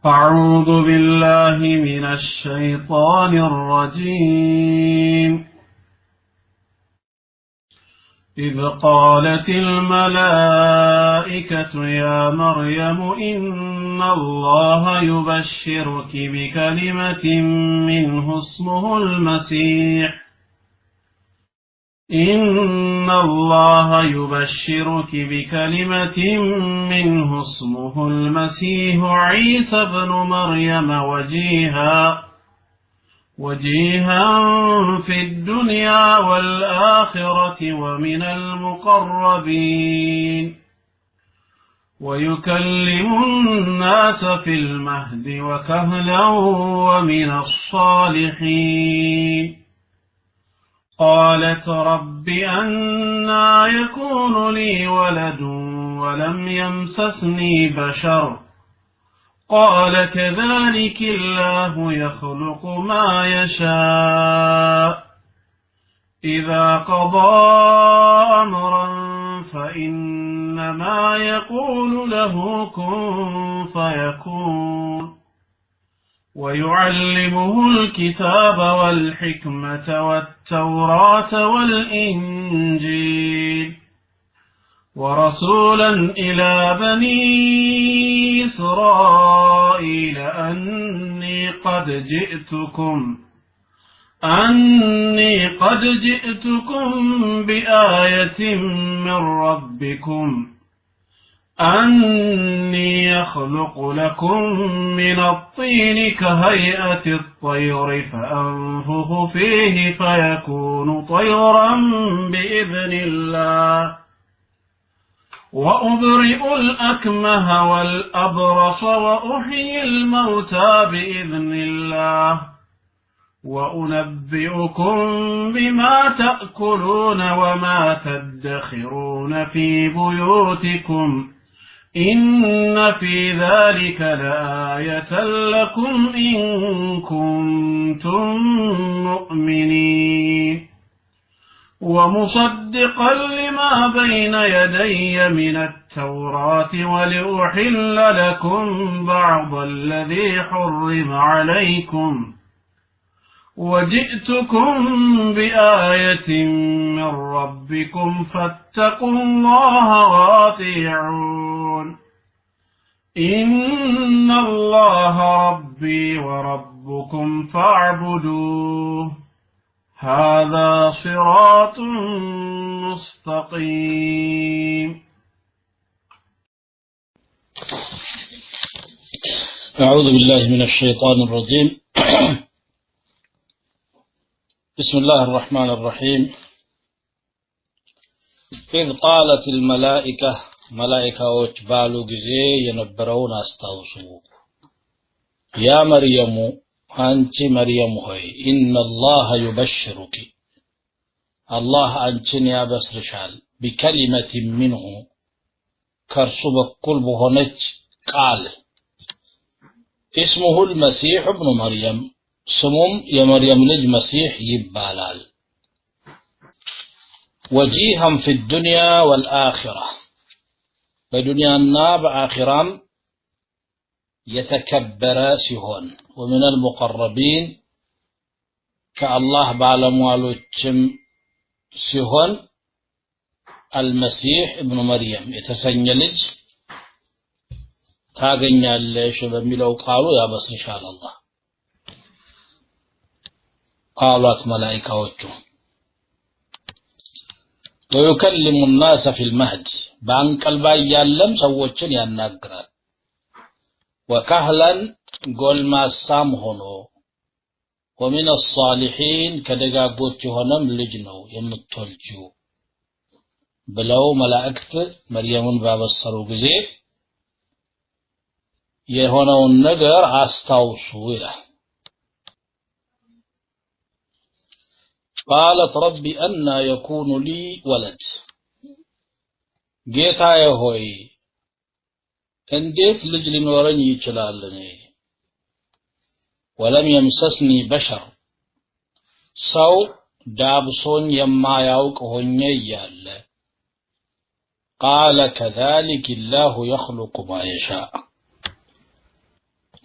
أعوذ بالله من الشيطان الرجيم. إذ قالت الملائكة يا مريم إن الله يبشرك بكلمة منه اسمه المسيح إن الله يبشرك بكلمة منه اسمه المسيح عيسى بن مريم وجيها في الدنيا والآخرة ومن المقربين ويكلم الناس في المهد وكهلا ومن الصالحين. قالت رب أنى يكون لي ولد ولم يمسسني بشر قال كذلك الله يخلق ما يشاء إذا قضى أمرا فإنما يقول له كن فيكون. ويعلمه الكتاب والحكمة والتوراة والإنجيل ورسولا إلى بني إسرائيل أني قد جئتكم بآية من ربكم أني يخلق لكم من الطين كهيئة الطير فأنفخ فيه فيكون طيرا بإذن الله وأبرئ الأكمه والأبرص وأحيي الموتى بإذن الله وأنبئكم بما تأكلون وما تدخرون في بيوتكم إن في ذلك لآية لكم إن كنتم مؤمنين ومصدقا لما بين يدي من التوراة ولأحل لكم بعض الذي حرم عليكم وجئتكم بآية من ربكم فاتقوا الله وأطيعون إن الله ربي وربكم فاعبدوه هذا صراط مستقيم. أعوذ بالله من الشيطان الرجيم. بسم الله الرحمن الرحيم. إذ قالت الملائكة ملائكة وتبالو جزي ينبرون أستوصوا يا مريم أنت مريم هاي إن الله يبشرك الله أنتني يا بسرشال بكلمة منه كرسب كل بهنج قال اسمه المسيح ابن مريم سموم يا مريم لج مسيح يبالال وجيها في الدنيا والآخرة بدنيا الناب آخرام يتكبر سهون ومن المقربين كالله بعلم سهون المسيح ابن مريم يتسنجلج تاغنيا الليش بميلو قالوا يا بس إن شاء الله قالت ملائكة وجه ويكلم الناس في المهد بان قلبا يالم سوچن يناغرال وكهلا قول ما سام هونو ومن الصالحين كدغاغوچ هونم لج نو يمتولجو بلو ملائكه مريمن بابسرو غزي የሆነውን ነገር አስታውሱ ይላል قالت ربي أن يكون لي ولد ጌታዬ ሆይ እንዴት ልጅ ሊኖረኝ ይችላል ولم يمسسني بشر ሰው ዳብሶኝ የማያውቅ ሆኜ ያለ قال كذلك الله يخلق ما يشاء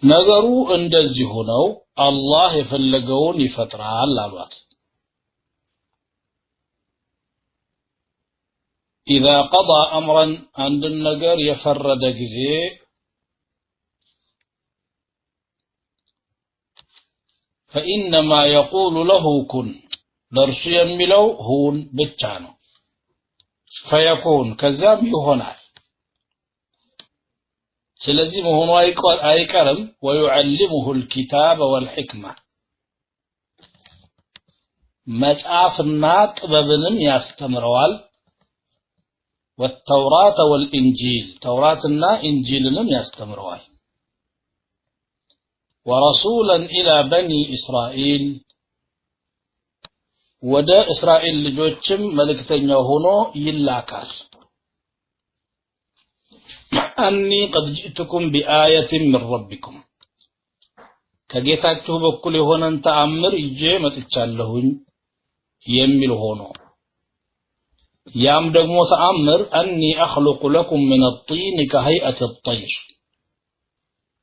ነገሩ እንደዚህ ሆነው አላህ የፈለገውን ይፈጥራል አሏት إذا قضى أمرا عند النجر يفرد جزي فإنما يقول له كن درسيا ملو هون بتانو فيكون كذاب يهونال سلزم هون أي كرم ويعلمه الكتاب والحكمة مسعفنا طببنم يستمروال والتوراة والإنجيل توراتنا إنجيلنا يستمروال ورسولا إلى بني إسرائيل ودا إسرائيل لجوتشم ملكتين يهونو يلاكال أني قد جئتكم بآية من ربكم كجيتاكتو بكل هون أنت أمر إجيمة تتشالهون يميل هونو يام دغمو تأمر أني أخلق لكم من الطين كهيئة الطير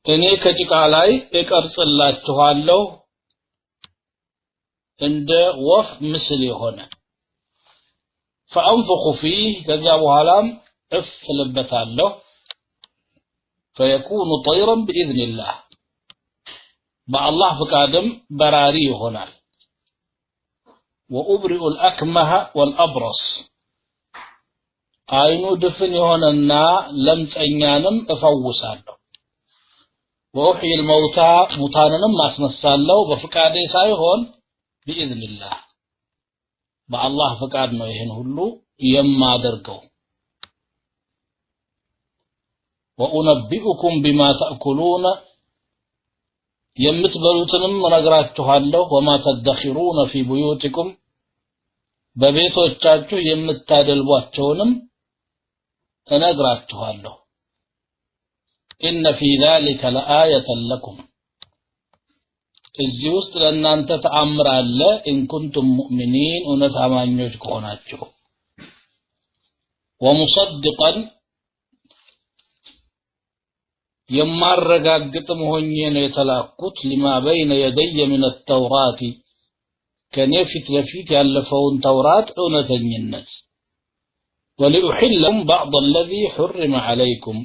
إني كجيكالاي إكرس الله تهالو عند وف مثلي هنا فأنفخ فيه كذابو هلام افلبتالو فيكون طيرا بإذن الله مع الله فكادم براري هنا وأبرئ الأكمه والأبرص عينو دفن هنا لم تأنيانم أفوسالو وأحيي الموتى متاننم ما اسنسالو بفكادي سايهون بإذن الله مع الله فكادنا يهن هلو يما درقو وأنبئكم بما تأكلون يمتبلوتنم نغراتشوهالو وما تدخرون في بيوتكم ببيتوچاچو يمتادلبواچونم نغراتشوهالو إن في ذلك لآية لكم እዚህ ውስጥ ለእናንተ ተአምር አለ إن كنتم مؤمنين ونتامኞች ከሆናችሁ ومصدقا የማረጋግጥም ሆኜ ነው የተላኩት لما بين يدي من التوراة ከነፊት ለፊት ያለፈውን ተውራት እውነተኝነት ولأحلهم بعض الذي حرم عليكم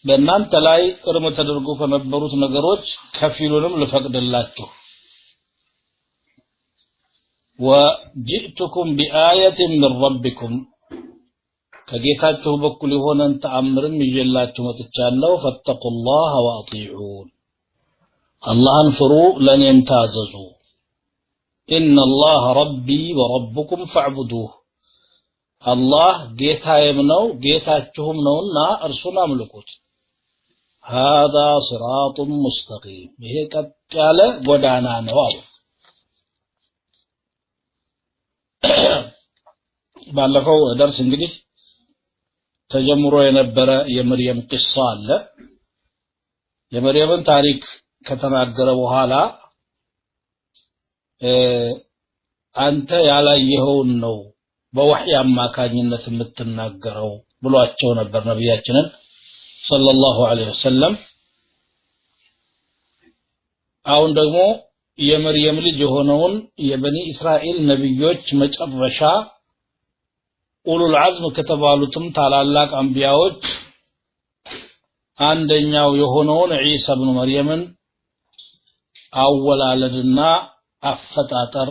በእናንተ ላይ እርም ተደርጎ ከነበሩት ነገሮች ከፊሉንም ልፈቅድላችሁ وجئتكم بآية من ربكم ከጌታችሁ በኩል የሆነን ተአምርም ይዤላችሁ መጥቻለሁ فاتقوا الله واطيعون አላህን ፍሩ ለኔም ታዘዙ إن الله ربي وربكم فاعبدوه الله ጌታዬም ነው ጌታችሁም ነውና እርሱን አምልኩት هذا صراط مستقيم ይሄ ቀጥ ያለ ጎዳና ነው አሉ ባለፈው ደርስ እንግዲህ ተጀምሮ የነበረ የመርየም ቂሳ አለ የመርየምን ታሪክ ከተናገረ በኋላ አንተ ያላየኸውን ነው በወህይ አማካኝነት የምትናገረው ብሏቸው ነበር ነብያችንን ሰለላሁ ዐለይሂ ወሰለም አሁን ደግሞ የመርየም ልጅ የሆነውን የበኒ እስራኤል ነብዮች መጨረሻ ኡሉል ዐዝም ከተባሉትም ታላላቅ አንቢያዎች አንደኛው የሆነውን ዒሳ ኢብኑ መርየምን አወላለድና አፈጣጠር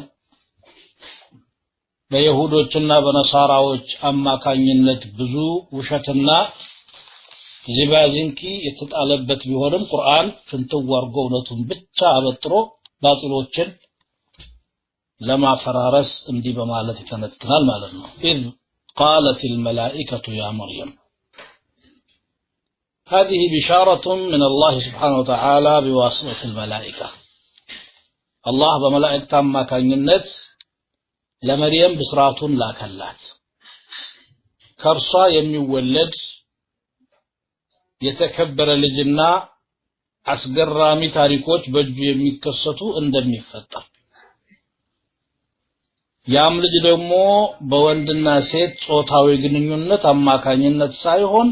በይሁዶችና በነሳራዎች አማካኝነት ብዙ ውሸትና ዚባዚንኪ የተጣለበት ቢሆንም ቁርአን ፍንትው አርጎ እውነቱን ብቻ አበጥሮ ባጥሎችን ለማፈራረስ እንዲህ በማለት ይተነትናል ማለት ነው إذ قالت الملائكة يا مريم هذه بشارة من الله سبحانه وتعالى بواسطة الملائكة الله بملائكة አማካኝነት ለመርየም ብስራቱን ላከላት ከርሷ የሚወለድ የተከበረ ልጅና አስገራሚ ታሪኮች በእጁ የሚከሰቱ እንደሚፈጠር ያም ልጅ ደግሞ በወንድና ሴት ጾታዊ ግንኙነት አማካኝነት ሳይሆን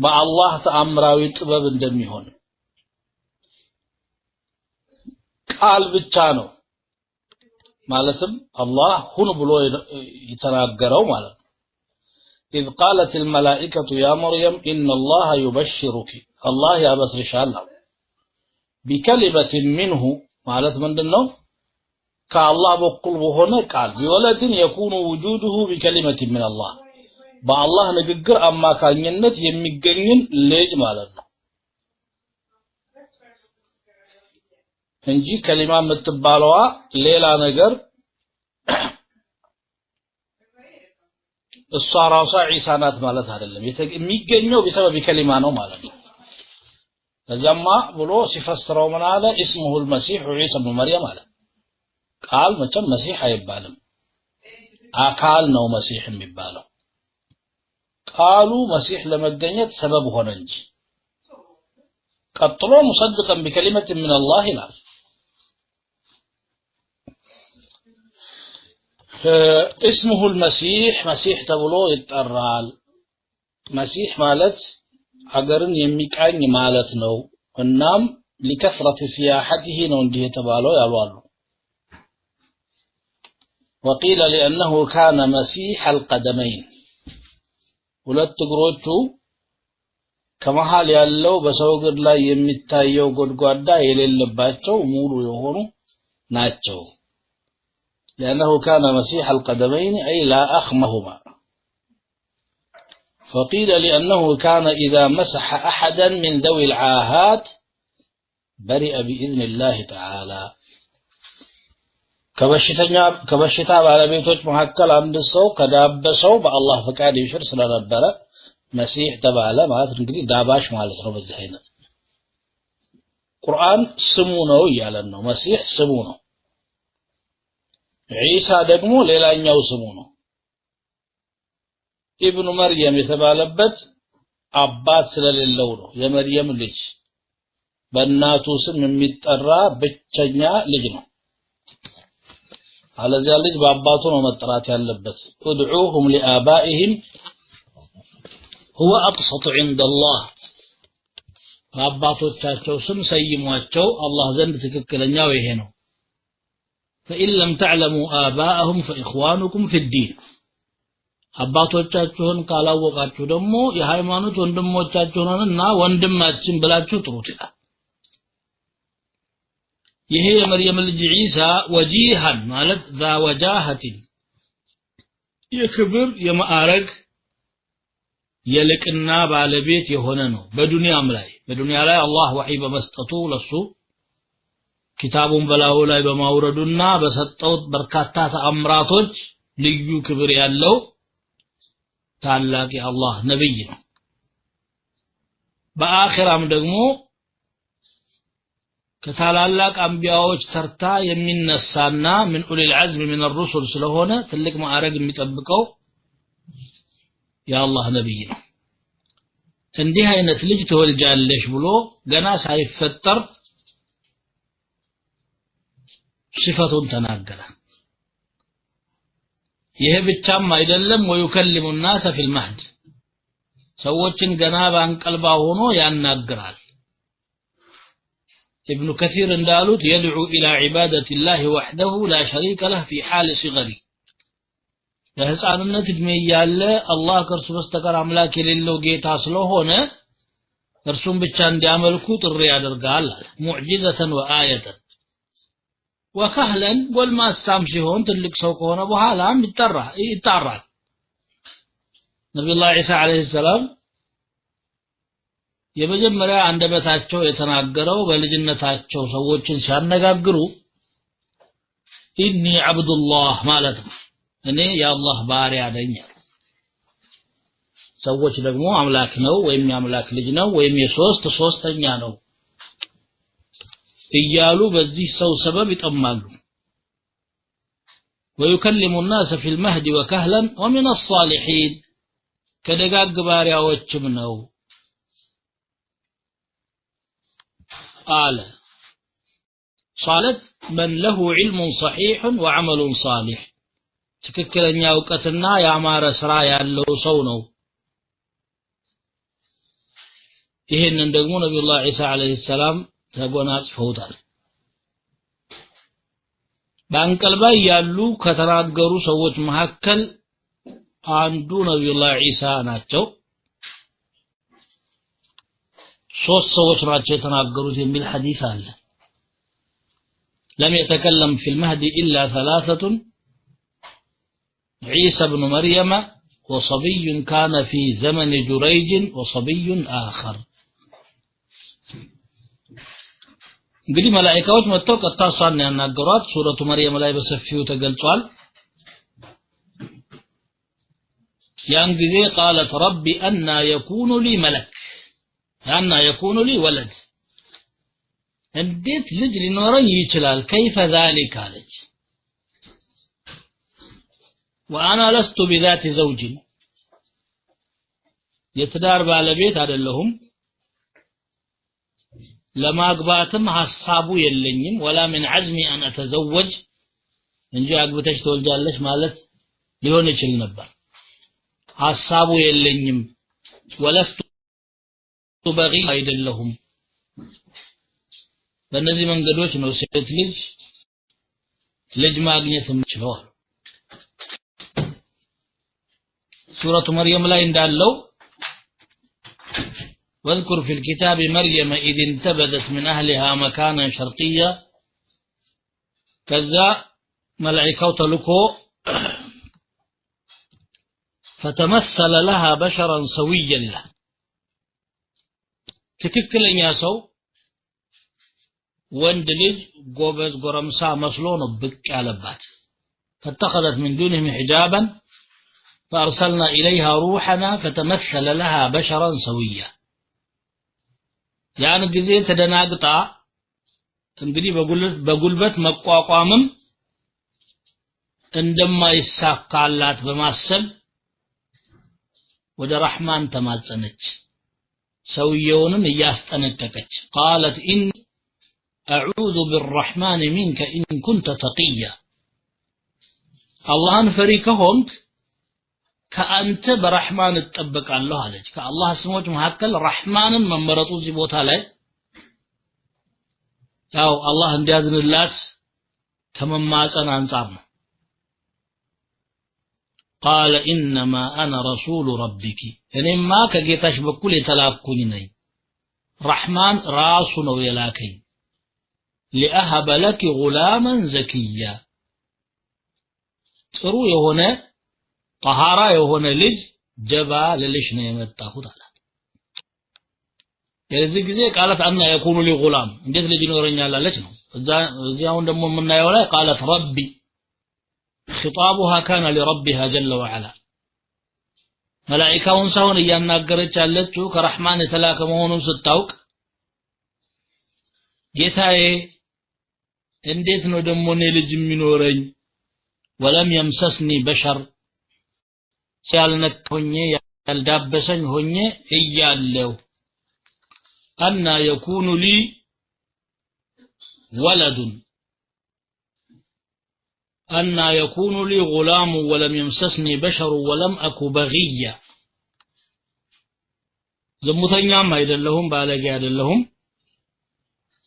በአላህ ተአምራዊ ጥበብ እንደሚሆን ቃል ብቻ ነው ማለትም አላህ ሁን ብሎ የተናገረው ማለት ነው إذ قالت الملائكة يا مريم إن الله يبشرك الله يبشرش الله بكلمة منه ማለት ምንድነው ከአላህ በኩል በሆነ ቃል بولد يكون وجوده بكلمة من الله በአላህ ንግግር አማካኝነት የሚገኝን ልጅ ማለት ነው እንጂ ከሊማ የምትባለዋ ሌላ ነገር እሷ ራሷ ዒሳ ናት ማለት አይደለም የሚገኘው بسبب ከሊማ ነው ማለት ነው ከዛማ ብሎ ሲፈስረው ምን አለ اسمه المسيح عيسى ابن مريم አለ ቃል መቼም መሲህ አይባልም አካል ነው መሲህ የሚባለው ቃሉ መሲህ ለመገኘት ሰበብ ሆነ እንጂ ቀጥሎ مصدقا بكلمة من الله ይላል اسمه المسيح مسيح ተብሎ ይጠራል مسيح ማለት ሀገርን የሚቃኝ ማለት ነው እናም لكثرة سياحته ነው እንዲህ የተባለው ያሏሉ وقيل لأنه كان مسيح القدمين ሁለት እግሮቹ ከመሃል ያለው በሰው እግር ላይ የሚታየው ጎድጓዳ የሌለባቸው ሙሉ የሆኑ ናቸው لأنه كان مسيح القدمين أي لا أخمهما فقيل لأنه كان إذا مسح أحدا من ذوي العاهات برئ بإذن الله تعالى ከበሽታ ባለቤቶች መካከል አንድ ሰው ከዳበሰው በአላህ ፈቃድ ይሽር ስለነበረ መሲህ ተባለ ማለት እንግዲህ ዳባሽ ማለት ነው በዚህ አይነት ቁርአን ስሙ ነው ያለን ነው መሲህ ስሙ ነው ዒሳ ደግሞ ሌላኛው ስሙ ነው ኢብኑ መርየም የተባለበት አባት ስለሌለው ነው የመርየም ልጅ በእናቱ ስም የሚጠራ ብቸኛ ልጅ ነው አለዚያ ልጅ በአባቱ ነው መጥራት ያለበት ادعوهم لآبائهم هو أقسط عند الله አባቶቻቸው ስም ሰይሟቸው አላህ ዘንድ ትክክለኛው ይሄ ነው فإن لم تعلموا آباءهم فإخوانكم في الدين አባቶቻችሁን ካላወቃችሁ ደግሞ የሃይማኖት ወንድሞቻችሁንና ወንድማችን ብላችሁ ጥሩት ይላል ይሄ የመርየም ልጅ ዒሳ ወጂሃን ማለት ذا وجاهة የክብር የማዕረግ የልቅና ባለቤት የሆነ ነው በዱንያ ላይ አላህ ወህይ በመስጠቱ ለሱ ኪታቡን በላው ላይ በማውረዱና በሰጠው በርካታ ተአምራቶች ልዩ ክብር ያለው ታላቅ የአላህ ነብይ ነው በአኺራም ደግሞ ከታላላቅ አንቢያዎች ተርታ የሚነሳና من أولي العزم من الرسل ስለሆነ ትልቅ ማዕረግ የሚጠብቀው የአላህ ነብይ ነው እንዲህ አይነት ልጅ ተወልጃለሽ ብሎ ገና ሳይፈጠር ሲፈቱን ተናገረ ይሄ ብቻም አይደለም ويكلم الناس في المهد ሰዎችን ገና ባንቀልባ ሆኖ ያናግራል ابن كثير እንዳሉት يدعو الى عباده الله وحده لا شريك له في حال صغره በህፃንነት እድሜ ያለ አላህ ከርሱ በስተቀር አምላክ የሌለው ጌታ ስለሆነ እርሱን ብቻ እንዲያመልኩ ጥሪ ያደርጋል ሙዕጂዘተን ወአየተን ወከህለን ወልማሳም ሲሆን ትልቅ ሰው ከሆነ በኋላም ይጣራል ነብዩላህ ኢሳ አለይሂ ሰላም የመጀመሪያ አንደበታቸው የተናገረው በልጅነታቸው ሰዎችን ሲያነጋግሩ ኢኒ አብዱላህ ማለት ነው እኔ የአላህ ባሪያ ነኝ ሰዎች ደግሞ አምላክ ነው ወይም የአምላክ ልጅ ነው ወይም ሶስተኛ ነው እያሉ በዚህ ሰው ሰበብ ይጠማሉ ويكلم الناس في المهد وكهلا ومن الصالحين كدغاغ ባሪያዎችም ነው قال صالح من له علم صحيح وعمل صالح ትክክለኛ ዕውቀትና ያማረ ስራ ያለው ሰው ነው ይሄንን ደግሞ ነብዩላህ ኢሳ አለይሂ ሰላም ተጎናጽፈውታል ባንቀልባ ያሉ ከተናገሩ ሰዎች መካከል አንዱ ነብዩላህ ኢሳ ናቸው ሶስት ሰዎች ናቸው የተናገሩት የሚል ሐዲስ አለ لم يتكلم في المهدي إلا ثلاثة عيسى بن مريم وصبي كان في زمن جريج وصبي آخر እንግዲህ መላእክቶች መጥተው ቀጣሳን ያናገሯት ሱረቱ መርየም ላይ በሰፊው ተገልጿል ያን ጊዜ قالت ربي أن يكون لي ملك أن يكون لي ولد እንዴት ልጅ ሊኖረኝ ይችላል كيف ذلك አለች وانا لست بذات زوج የትዳር ባለቤት አይደለሁም ለማግባትም ሐሳቡ የለኝም ولا من عزمي ان اتزوج እንጂ አግብተሽ ትወልጃለሽ ማለት ሊሆን ይችላል ነበር ሐሳቡ የለኝም ወለስቱ በጊ አይደለሁም በእነዚህ መንገዶች ነው ሴት ልጅ ማግኘት የምትችለው ሱረቱ መርየም ላይ እንዳለው واذكر في الكتاب مريم إذ انتبذت من أهلها مكانا شرقيا كذا ملائكة تلكو فتمثل لها بشرا سويا له تككل ياسو وند لج غوبز غرمسا مسلو ነው ብቅ ያለባት فاتخذت من دونهم حجابا فارسلنا اليها روحنا فتمثل لها بشرا سويا ያን ጊዜ ተደናግጣ እንግዲህ በጉልበት መቋቋምም እንደማይሳካላት በማሰብ ወደ ረህማን ተማጸነች ሰውየውንም እያስጠነቀቀች قالت إن أعوذ بالرحمن منك إن كنت تقيا اللهن فريكهم كأنت برحمن اتبك الله عليك كالله اسمه مهكل رحمن ممرطو زبوتها لي ያው አላህ እንዲያዝንላት ከመማጸን አንጻር ነው قال انما انا رسول ربك እኔማ ከጌታሽ በኩል የተላኩኝ ነኝ ረህማን ራሱ ነው የላከኝ لأهب لك غلاما زكيا ጥሩ የሆነ طهارة የሆነ ልጅ ጀባ ለልሽ ነው የመጣሁት አለ የዚህ ጊዜ ቃላት አና يكون لي غلام እንዴት ልጅ ይኖረኛል አለች ነው እዚያውን ደግሞ የምናየው ላይ قالت ربي خطابها كان لربها جل وعلا መላእክቱን ሳይሆን እያናገረች ያለችው ከረህማን የተላከ መሆኑን ስታውቅ ጌታዬ እንዴት ነው ደግሞ እኔ ልጅ የሚኖረኝ ولم يمسسني بشر ሲያልነካኝ ያልዳበሰኝ ሆኜ እያለሁ أن يكون لي ولد أن يكون لي غلام ولم يمسسني بشر ولم أك بغيا زمتኛም አይደለሁም ባለጌ አይደለሁም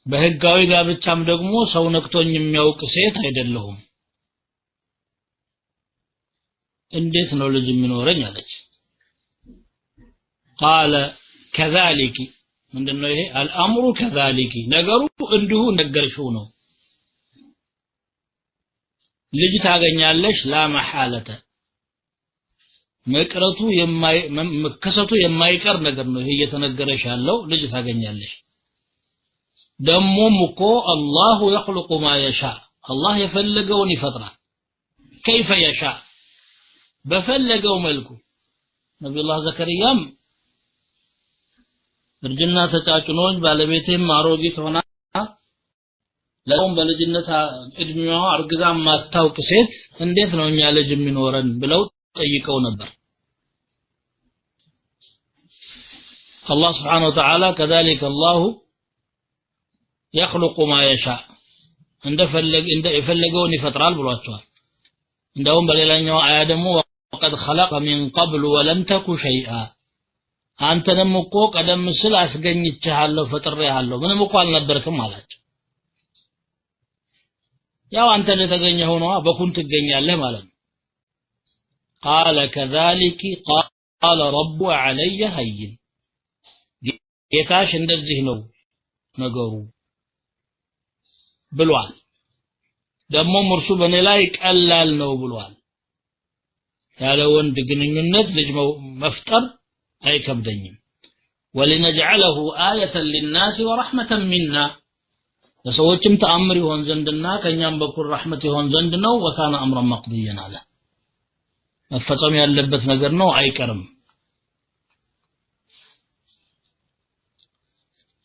በህጋዊ ጋብቻም ደግሞ ሰው ነክቶኝ የሚያውቅ ሴት አይደለሁም እንዴት ነው ልጅ የሚኖረኝ አለች قال كذلك ምንድነው ይሄ الامر كذلك ነገሩ እንዲሁ ነገርሽው ነው ልጅ ታገኛለሽ لا محاله መቅረቱ መከሰቱ የማይቀር ነገር ነው ይሄ እየተነገረሽ ያለው ልጅ ታገኛለሽ ደሞም እኮ الله يخلق ما يشاء الله የፈለገውን ይፈጥራል كيف يشاء በፈለገው መልኩ ነብዩላህ ዘከርያም እርጅና ተጫጭኖኝ ባለቤቴም አሮጊት ሆና ለውም በልጅነት እድሜዋ አርግዛ ማታውቅ ሴት እንዴት ነው እኛ ልጅ የሚኖረን ብለው ጠይቀው ነበር الله سبحانه وتعالى كذلك الله يخلق ما يشاء እንደ የፈለገውን ይፈጥራል ብሏቸዋል እንደውም በሌላኛው አያ ደግሞ وقد خلق من قبل ولم تك شيئا አንተንም እኮ ቀደም ሲል አስገኝቻለሁ ፈጥሬሃለሁ ምንም እኮ አልነበርክም አላቸው ያው አንተ ለተገኘው ነው በኩን ትገኛለህ ማለት ነው قال كذلك قال رب علي هين ጌታሽ እንደዚህ ነው ነገሩ ብሏል ደግሞ እርሱ በኔ ላይ ቀላል ነው ብሏል ያለ ወንድ ግንኙነት ልጅ መፍጠር አይከብደኝም ولنجعله آية للناس ورحمة منا ለሰዎችም ተአምር ይሆን ዘንድና ከኛም በኩል ረህመት ይሆን ዘንድ ነው وكان امرا مقضيا አለ መፈጸም ያለበት ነገር ነው አይቀርም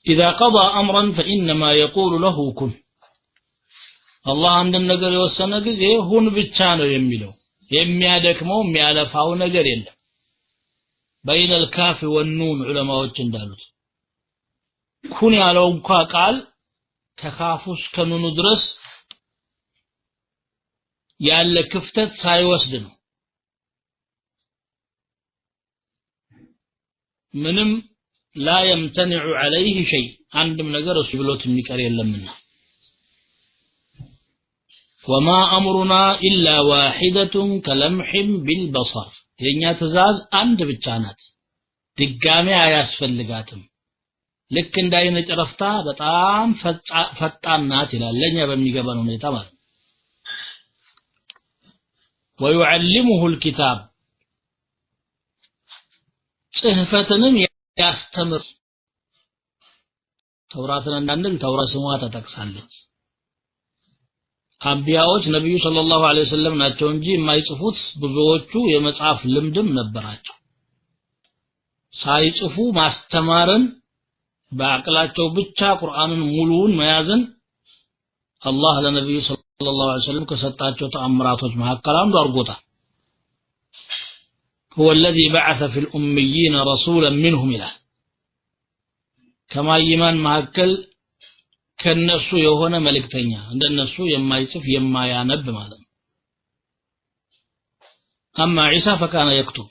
إذا قضى امرا فانما يقول له كن الله አንድን ነገር የወሰነ ጊዜ ሁን ብቻ ነው የሚለው የሚያደክመው የሚያለፋው ነገር የለም بين الكاف والنون علماءዎች እንዳሉት ኩን ያለው እንኳን ቃል ከካፉስ ከኑኑ ድረስ ያለ ክፍተት ሳይወስድ ነው ምንም لا يمتنع عليه شيء አንድም ነገር እሱ ብሎት የሚቀር የለምና وما امرنا الا واحده كلمح بالبصر የኛ ትእዛዝ አንድ ብቻ ናት ድጋሚ አያስፈልጋትም ልክ እንዳይነ ጨረፍታ በጣም ፈጣን ናት ይላል ለኛ በሚገባን ሁኔታ ማለት ويعلمه الكتاب ጽህፈትንም ያስተምር ተውራትን እንዳንል ተውራት ስሟ ተጠቅሳለች አንቢያዎች ነብዩ ሰለላሁ ዐለይሂ ወሰለም ናቸው እንጂ የማይጽፉት ብዙዎቹ የመጽሐፍ ልምድም ነበራቸው ሳይጽፉ ማስተማርን በአቅላቸው ብቻ ቁርአንን ሙሉውን መያዝን አላህ ለነብዩ ሰለላሁ ዐለይሂ ወሰለም ከሰጣቸው ተአምራቶች መካከል አንዱ አርጎታል هو الذي بعث في الأميين رسولا منهم إله كما يمان مهكل ከነሱ የሆነ መልእክተኛ እንደነሱ የማይጽፍ የማያነብ ማለት ነው أما عيسى فكان يكتب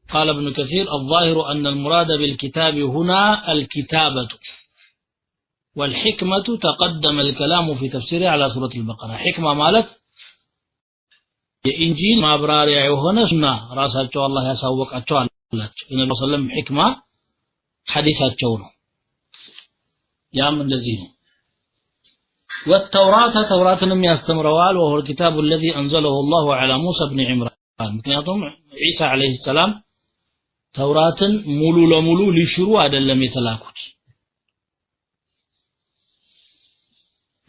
قال ابن كثير الظاهر أن المراد بالكتاب هنا الكتابة والحكمة تقدم الكلام في تفسيره على سورة البقرة حكمة مالت የኢንጂል ማብራሪያ የሆነና ራሳቸው አላህ ያሳወቃቸው አላቸው ነብዩ ሰለላሁ ዐለይሂ ሕክማ ሐዲሳቸው ነው ያም እንደዚህ ነው والتوراة ተውራትንም ያስተምረዋል وهو الكتاب الذي أنزله الله على موسى بن عمران ምክንያቱም ዒሳ አለይሂ ሰላም ተውራትን ሙሉ ለሙሉ ሊሽሩ አይደለም የተላኩት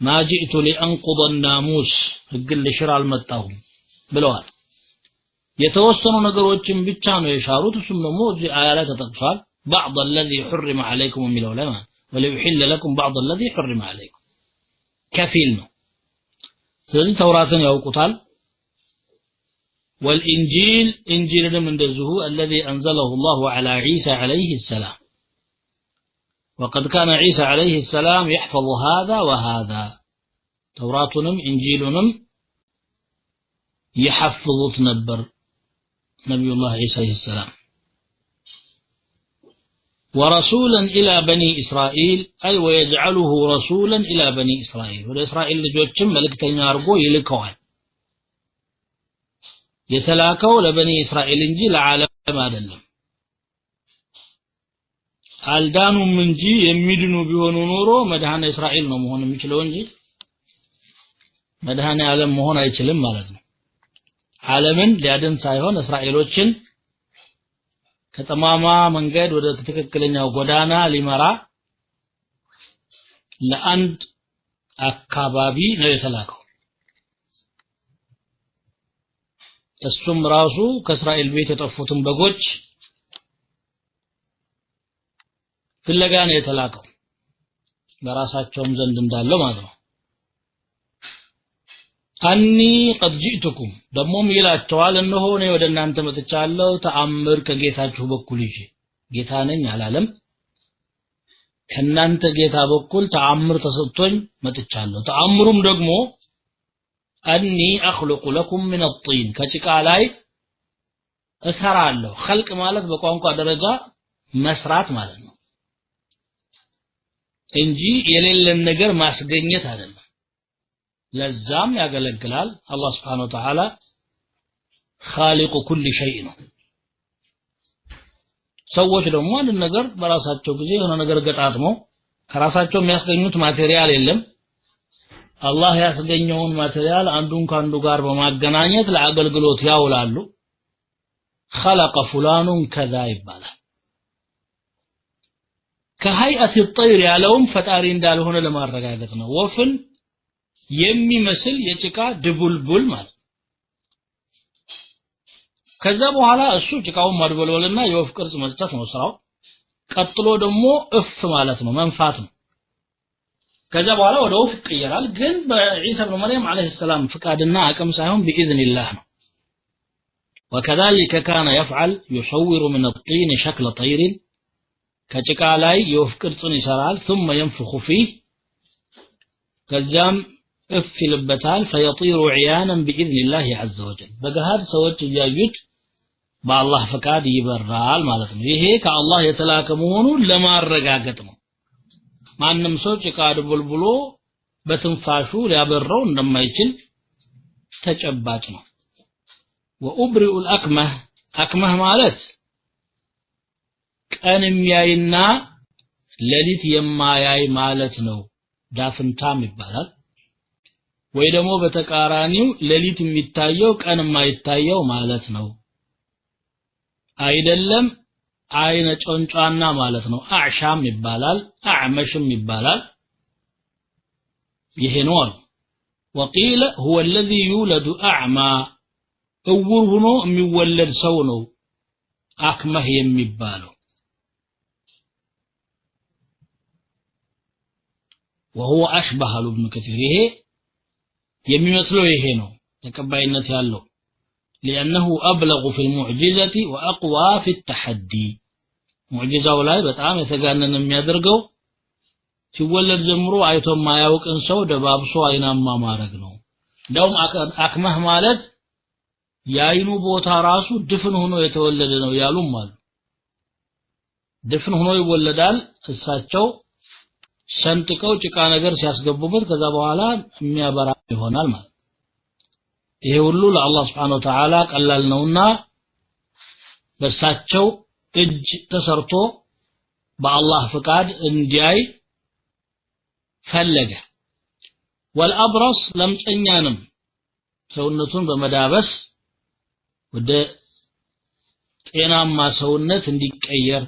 ما جئت لأنقض الناموس ህግን ልሽር አልመጣሁም ብለዋል የተወሰኑ ነገሮችን ብቻ ነው የሻሩት እሱም ደግሞ እዚህ አያ ላይ ተጠቅሷል بعض الذي حرم عليكم من العلماء وليحل لكم بعض الذي حرم عليكم كفيل ነው ስለዚህ ተውራትን ያውቁታል والانجيل انجيلንም እንደዚሁ الذي انزله الله على عيسى عليه السلام وقد كان عيسى عليه السلام يحفظ هذا وهذا ተውራቱንም انجيلንም يحفظت نبر نبي الله عيسى عليه السلام ورسولا إلى بني إسرائيل أي ويجعله رسولا إلى بني إسرائيل والإسرائيل لجوتشم ملكتين أرقو يلكوان يتلاكوا لبني إسرائيل انجي لعالم آدلم አልዳኑም እንጂ የሚድኑ ቢሆኑ ኖሮ መድኃኔ እስራኤል ነው መሆን የሚችለው እንጂ መድኃኔ ዓለም መሆን አይችልም ማለት ነው ዓለምን ሊያድን ሳይሆን እስራኤሎችን ከጠማማ መንገድ ወደ ትክክለኛው ጎዳና ሊመራ ለአንድ አካባቢ ነው የተላከው እሱም ራሱ ከእስራኤል ቤት የጠፉትን በጎች ፍለጋ ነው የተላከው በራሳቸውም ዘንድ እንዳለው ማለት ነው አኒ قد جئتكم ደሞም ይላቸዋል እነሆ እኔ ወደ እናንተ መጥቻለሁ ተአምር ከጌታችሁ በኩል ይዤ ጌታ ነኝ አላለም ከናንተ ጌታ በኩል ተአምር ተሰጥቶኝ መጥቻለሁ ተአምሩም ደግሞ أني أخلق لكم من الطين كتك علي እሰራለሁ خلق ማለት በቋንቋ ደረጃ መስራት ማለት ነው እንጂ የሌለን ነገር ማስገኘት አይደለም ለዛም ያገለግላል አላህ Subhanahu Wa Ta'ala خالق كل شيء ነው ሰዎች ደግሞ አንድ ነገር በራሳቸው ጊዜ የሆነ ነገር ገጣጥመው ከራሳቸው የሚያስገኙት ማቴሪያል የለም አላህ ያስገኘውን ማቴሪያል አንዱን ካንዱ ጋር በማገናኘት ለአገልግሎት ያውላሉ خلق فلان كذا ይባላል كهيئة الطير ያለውም ፈጣሪ እንዳልሆነ ለማረጋገጥ ነው ወፍን የሚመስል የጭቃ ድቡልቡል ማለት ከዛ በኋላ እሱ ጭቃውን ማድበልበልና የወፍ ቅርጽ መስጠት ነው ስራው ቀጥሎ ደግሞ እፍ ማለት ነው መንፋት ነው ከዛ በኋላ ወደ ወፍ ይቀየራል ግን በኢሳ ኢብኑ መርየም አለይሂ ሰላም ፍቃድና አቅም ሳይሆን باذن الله ነው وكذلك كان يفعل يصور من الطين شكل طير ከጭቃ ላይ የወፍ ቅርጽን ይሰራል ثم ينفخ فيه ከዛም እፍ ይልበታል فيطير عيانا باذن الله عز وجل በገሃድ ሰዎች ያዩት በአላህ ፍቃድ ይበራል ማለት ነው ይሄ ከአላህ የተላከ መሆኑን ለማረጋገጥ ነው ማንንም ሰው ጭቃ ድብልብሎ በትንፋሹ ሊያበራው እንደማይችል ተጨባጭ ነው وأبرئ الأكمه أكمه ማለት ቀን የሚያይና ሌሊት የማያይ ማለት ነው ዳፍንታም ይባላል ወይ ደግሞ በተቃራኒው ሌሊት የሚታየው ቀን የማይታየው ማለት ነው አይደለም አይነ ጮንጫና ማለት ነው አዕሻም ይባላል አዕመሽም ይባላል ይሄ ነው وقيل هو الذي يولد أعمى እውር ሆኖ የሚወለድ ሰው ነው አክመህ የሚባለው وهو أشبه ابن كثير ይሄ የሚመስለው ይሄ ነው ተቀባይነት ያለው لأنه أبلغ في المعجزة وأقوى في التحدي معجزة ላይ በጣም የተጋነነ የሚያደርገው ሲወለድ ጀምሮ አይቶ ማያውቅን ሰው ደባብሶ አይናማ ማረግ ነው እንደውም አክመህ ማለት ያይኑ ቦታ ራሱ ድፍን ሆኖ የተወለደ ነው ያሉም አሉ ድፍን ሆኖ ይወለዳል እሳቸው ሰንጥቀው ጭቃ ነገር ሲያስገቡበት ከዛ በኋላ የሚያበራ ይሆናል ማለት ይሄ ሁሉ ለአላህ Subhanahu Wa Ta'ala ቀላል ነውና በሳቸው እጅ ተሰርቶ በአላህ ፍቃድ እንዲያይ ፈለገ والابرص ለምጸኛንም ሰውነቱን በመዳበስ ወደ ጤናማ ሰውነት እንዲቀየር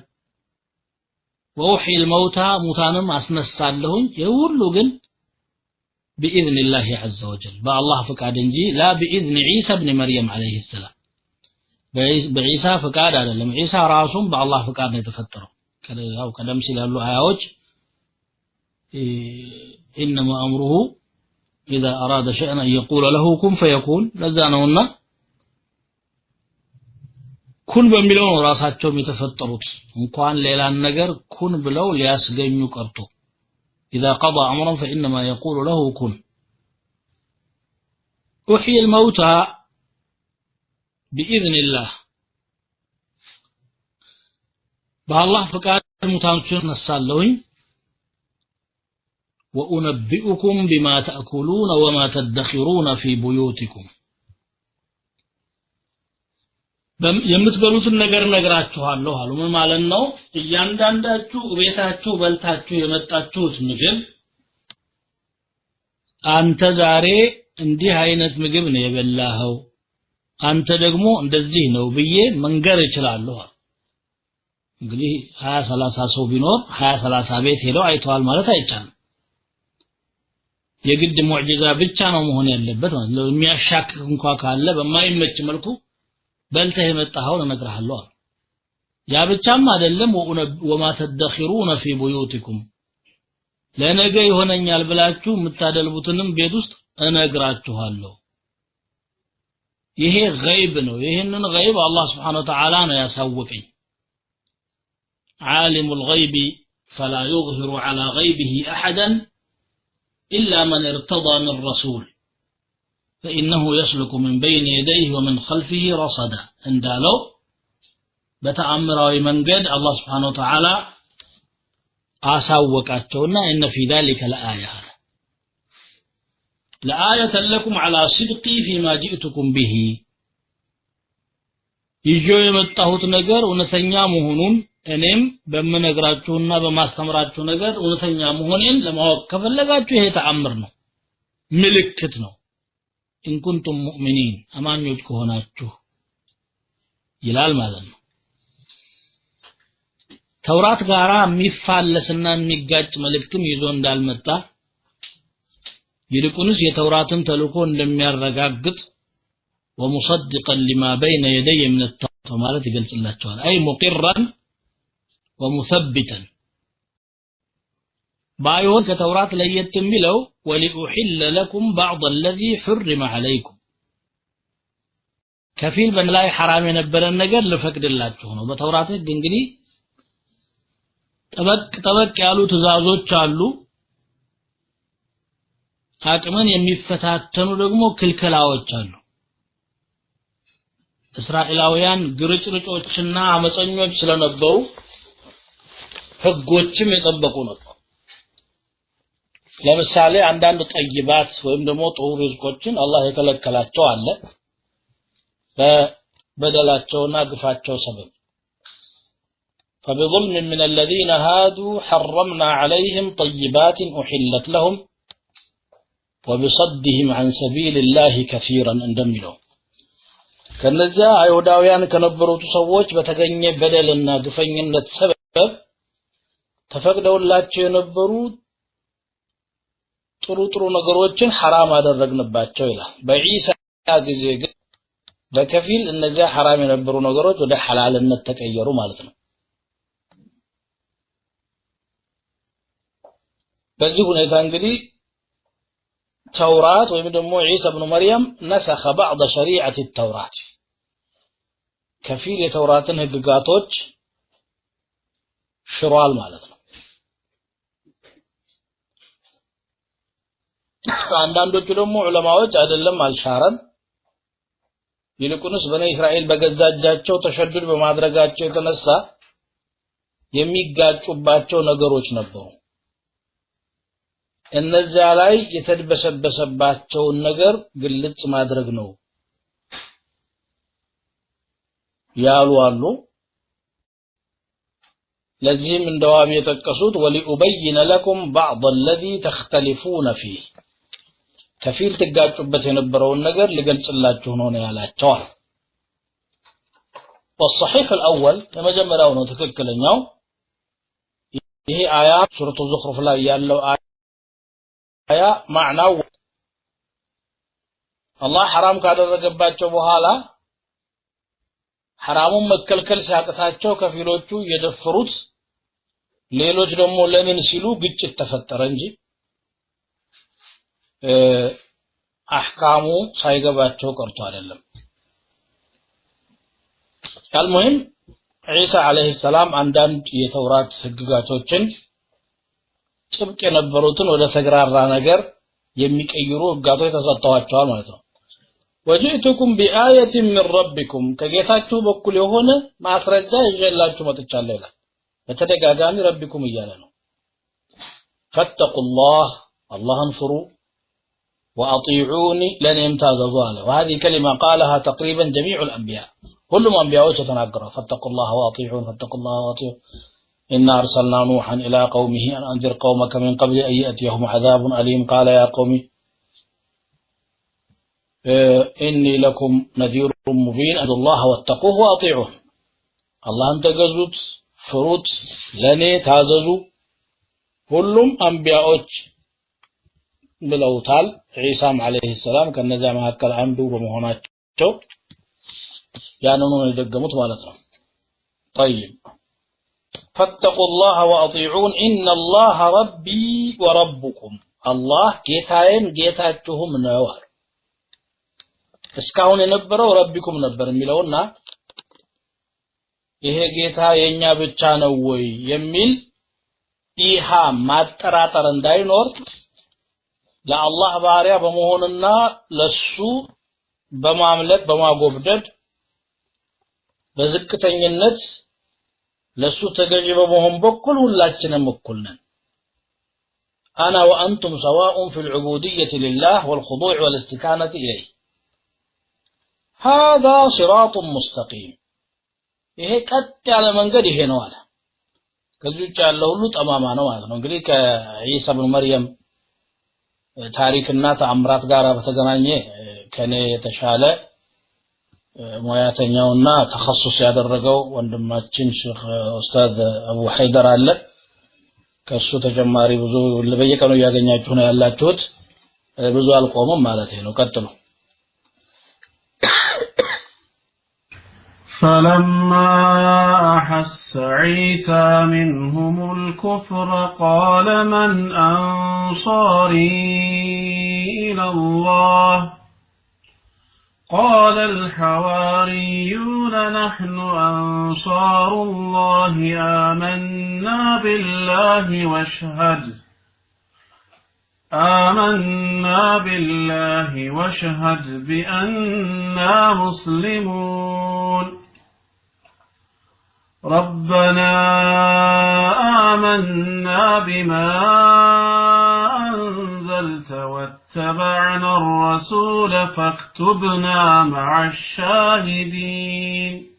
ووحي الموتى موتانم አስነሳለሁኝ የሁሉ ግን باذن الله عز وجل بالله فقاد እንጂ لا باذن عيسى ابن مريم عليه السلام بعيسى فقاد አይደለም عيسى ራሱም بالله فقاد ነው የተፈጠረው ከዛው ቀደም ሲል ያሉ አያዎች انما امره اذا اراد شيئا ان يقول له كن فيكون ለዛ ነውና ኩን በሚለው ነው ራሳቸው የተፈጠሩት እንኳን ሌላን ነገር ኩን ብለው ሊያስገኙ ቀርቶ اذا قضى امرا فانما يقول له كن احيي الموتى باذن الله بالله فقاد ሙታኖችን ነሳለሁኝ وانبئكم بما تاكلون وما تدخرون في بيوتكم የምትበሉትን ነገር ነግራችኋለሁ አሉ ምን ማለት ነው እያንዳንዳችሁ ቤታችሁ በልታችሁ የመጣችሁት ምግብ አንተ ዛሬ እንዲህ አይነት ምግብ ነው የበላኸው አንተ ደግሞ እንደዚህ ነው ብዬ መንገር እችላለሁ እንግዲህ 20 30 ሰው ቢኖር 20 30 ቤት ሄደው አይተዋል ማለት አይቻልም የግድ ሙዕጂዛ ብቻ ነው መሆን ያለበት ማለት ነው የሚያሻክክ እንኳን ካለ በማይመች መልኩ በልተህ የመጣኸው ለነግርሃለሁ ያ ብቻም አይደለም وما تدخرون في بيوتكم ለነገ ይሆነኛል ብላችሁ የምታደልቡትንም ቤት ውስጥ እነግራችኋለሁ ይሄ ገይብ ነው ይሄንን ገይብ አላህ Subhanahu Wa Ta'ala ነው ያሳወቀኝ عالم الغيب فلا يظهر على غيبه احدا الا من ارتضى من رسول فإنه يسلك من بين يديه ومن خلفه رصدا እንዳለው በተአምራዊ መንገድ አላህ Subhanahu Wa Ta'ala አሳወቃቸውና ان في ذلك لآية لكم على صدقي فيما جئتكم به ይጆ የመጣሁት ነገር እውነተኛ መሆኑን እኔም በመነግራችሁና በማስተምራችሁ ነገር እውነተኛ መሆኔን ለማወቅ ከፈለጋችሁ ይሄ ተአምር ነው ምልክት ነው إن كنتم مؤمنين አማኞች ከሆናችሁ ይላል ማለት ነው ተውራት ጋራ የሚፋለስና የሚጋጭ መልእክትም ይዞ እንዳልመጣ ይልቁንስ የተውራትን ተልእኮ እንደሚያረጋግጥ ومصدقا لما بين يدي من التوراة ማለት ይገልጽላቸዋል أي مقرا ومثبتا بايون ከተውራት ለየት የሚለው ولأحل لكم بعض الذي حرم عليكم ከፊል በላይ حرام የነበረን ነገር ልፈቅድላችሁ ነው በተውራት እንግዲህ ጠበቅ ያሉ ትእዛዞች አሉ አቅምን የሚፈታተኑ ደግሞ ክልከላዎች አሉ እስራኤላውያን ግርጭርጮችና አመፀኞች ስለነበሩ ህጎችም የጠበቁ ነበር ለምሳሌ አንዳንድ ጠይባት ወይም ደግሞ ጥሩ ሪዝቆችን አላህ የከለከላቸው አለ በበደላቸውና ግፋቸው ሰበብ فبظلم من الذين هادوا حرمنا عليهم طيبات أحلت لهم وبصدهم عن سبيل الله كثيرا እንደሚለው ከነዛ አይሁዳውያን ከነበሩት ሰዎች በተገኘ በደልና ግፈኝነት ሰበብ ተፈቅደውላቸው የነበሩ ጥሩ ነገሮችን حرام አደረግንባቸው ይላል በኢሳ ጊዜ ግን በከፊል እነዛ حرام የነበሩ ነገሮች ወደ ሐላልነት ተቀየሩ ማለት ነው በዚህ ሁኔታ እንግዲህ ተውራት ወይም ደግሞ ኢሳ ኢብኑ መርየም ነሰኸ بعض شريعة التوراة ከፊል የተውራትን ህግጋቶች ሽሯል ማለት ነው አንዳንዶቹ ደግሞ ዑለማዎች አይደለም አልሻረም ይልቁንስ በኔ እስራኤል በገዛጃቸው ተሸድድ በማድረጋቸው የተነሳ የሚጋጩባቸው ነገሮች ነበሩ እነዛ ላይ የተደበሰበሰባቸው ነገር ግልጽ ማድረግ ነው ያሉ አሉ ለዚህም እንደዋም የተቀሱት ወሊኡበይነ ለኩም بعض الذي تختلفون فيه ከፊል ተጋጩበት የነበረውን ነገር ልገልጽላችሁ ነው ያላቸው والصحيح الاول የመጀመሪያው ነው ትክክለኛው ይሄ አያ ሱረቱ ዙኽሩፍ ላይ ያለው አያ ማዕናው አላህ حرام ካደረገባቸው በኋላ حرامون መከልከል ሲያቅታቸው ከፊሎቹ የደፈሩት ሌሎች ደግሞ ለምን ሲሉ ግጭት ተፈጠረ እንጂ አህካሙ ሳይገባቸው ቀርቶ አይደለም ካልሙሂም ኢሳ አለይሂ ሰላም አንዳንድ የተውራት ህግጋቶችን ጥብቅ የነበሩትን ወደ ተግራራ ነገር የሚቀይሩ ህግጋቶች ተሰጥተዋቸዋል ማለት ነው وجئتكم بآية من ربكم ከጌታችሁ በኩል የሆነ ማስረጃ ይዤላችሁ መጥቻለሁ ይላል በተደጋጋሚ ረብኩም እያለ ነው فاتقوا الله انفروا وأطيعوني لن يمتازوا له وهذه كلمة قالها تقريبا جميع الأنبياء كلهم أنبياء وتتناقروا فاتقوا الله وأطيعون فاتقوا الله وأطيعون إنا أرسلنا نوحا إلى قومه أن أنذر قومك من قبل أن يأتيهم عذاب أليم قال يا قوم إني لكم نذير مبين أدعوا الله واتقوه وأطيعون الله أنت قزوت فروت لني تاززوا كلهم أنبياء ብለውታል ኢሳም አለይሂ ሰላም ከነዛ መካከል አንዱ በመሆናቸው ያንኑ ነው የደገሙት ማለት ነው طيب فاتقوا الله واطيعون ان الله ربي وربكم الله ጌታዬን ጌታችሁም ነው እስካሁን የነበረው ረቢኩም ነበር የሚለውና ይሄ ጌታ የኛ ብቻ ነው ወይ የሚል ይሃ ማጠራጠር እንዳይኖር ለአላህ ባሪያ በመሆንና ለሱ በማምለክ በማጎብደድ በዝቅተኝነት ለሱ ተገዢ በመሆን በኩል ሁላችንም እኩል ነን انا وانتم سواء في العبوديه لله والخضوع والاستكانه اليه هذا صراط مستقيم ይሄ ቀጥ ያለ መንገድ ይሄ ነው አለ ከዚህ ውጭ ያለው ሁሉ ጠማማ ነው ማለት ነው እንግዲህ ከኢሳ ኢብኑ መርየም ታሪክና ተአምራት ጋር በተገናኘ ከኔ የተሻለ ሙያተኛውና ተخصص ያደረገው ወንድማችን ሼክ ኡስታዝ አቡ ሀይደር አለ ከሱ ተጨማሪ ብዙ ለበየቀኑ ያገኛችሁ ነው ያላችሁት ብዙ አልቆመም ማለት ነው ቀጥሉ فلما أحس عيسى منهم الكفر قال من أنصاري إلى الله قال الحواريون نحن أنصار الله آمنا بالله واشهد بأننا مسلمون ربنا آمنا بما أنزلت واتبعنا الرسول فاكتبنا مع الشاهدين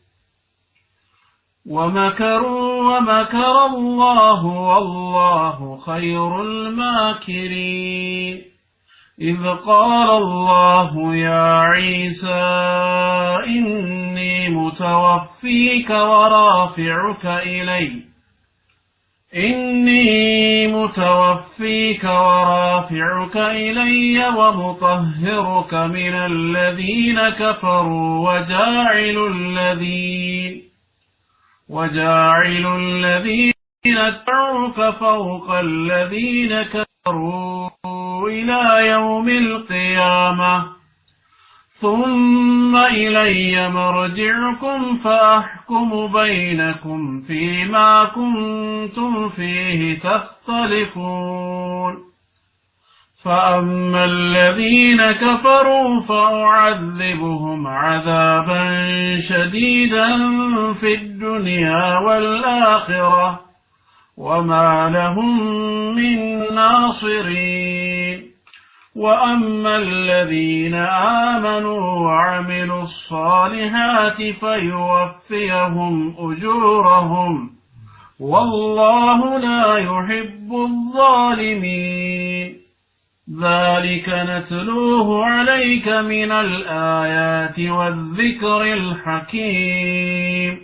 ومكروا ومكر الله والله خير الماكرين إذ قال الله يا عيسى إني متوفيك ورافعك إلي ومطهرك من الذين كفروا وجاعل الذين اتبعوك فوق الذين كفروا إلى يوم القيامة ثم إلي مرجعكم فأحكم بينكم فيما كنتم فيه تختلفون فأما الذين كفروا فأعذبهم عذابا شديدا في الدنيا والآخرة وما لهم من ناصرين وأما الذين آمنوا وعملوا الصالحات فيوفيهم أجورهم والله لا يحب الظالمين ذلك نتلوه عليك من الآيات والذكر الحكيم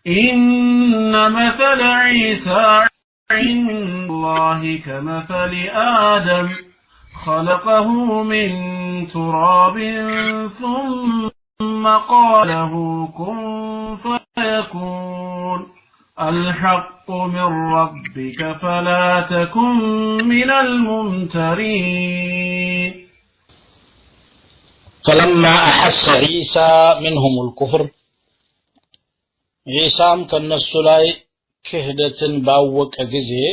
إن مثل عيسى عند الله كمثل آدم خلقه من تراب ثم قال له كن فيكون الحق من ربك فلا تكن من الممترين فلما أحس عيسى منهم الكفر عيسى كالنسو لاي كهدة باوك أجزي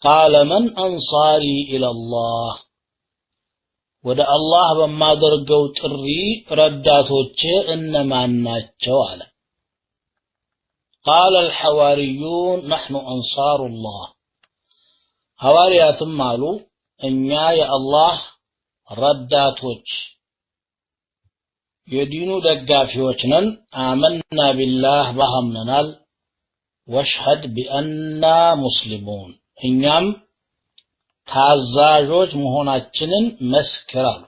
قال من أنصاري إلى الله ودى الله بما درقوا تري رداتوچ إنما ناتشو على قال الحواريون نحن أنصار الله حواريات مالو إنيا يا الله رداتوچ يدينو دقافيوچنن آمنا بالله بهمنال واشهد بأننا مسلمون إنيام ታዛዦች መሆናችንን መስክራሉ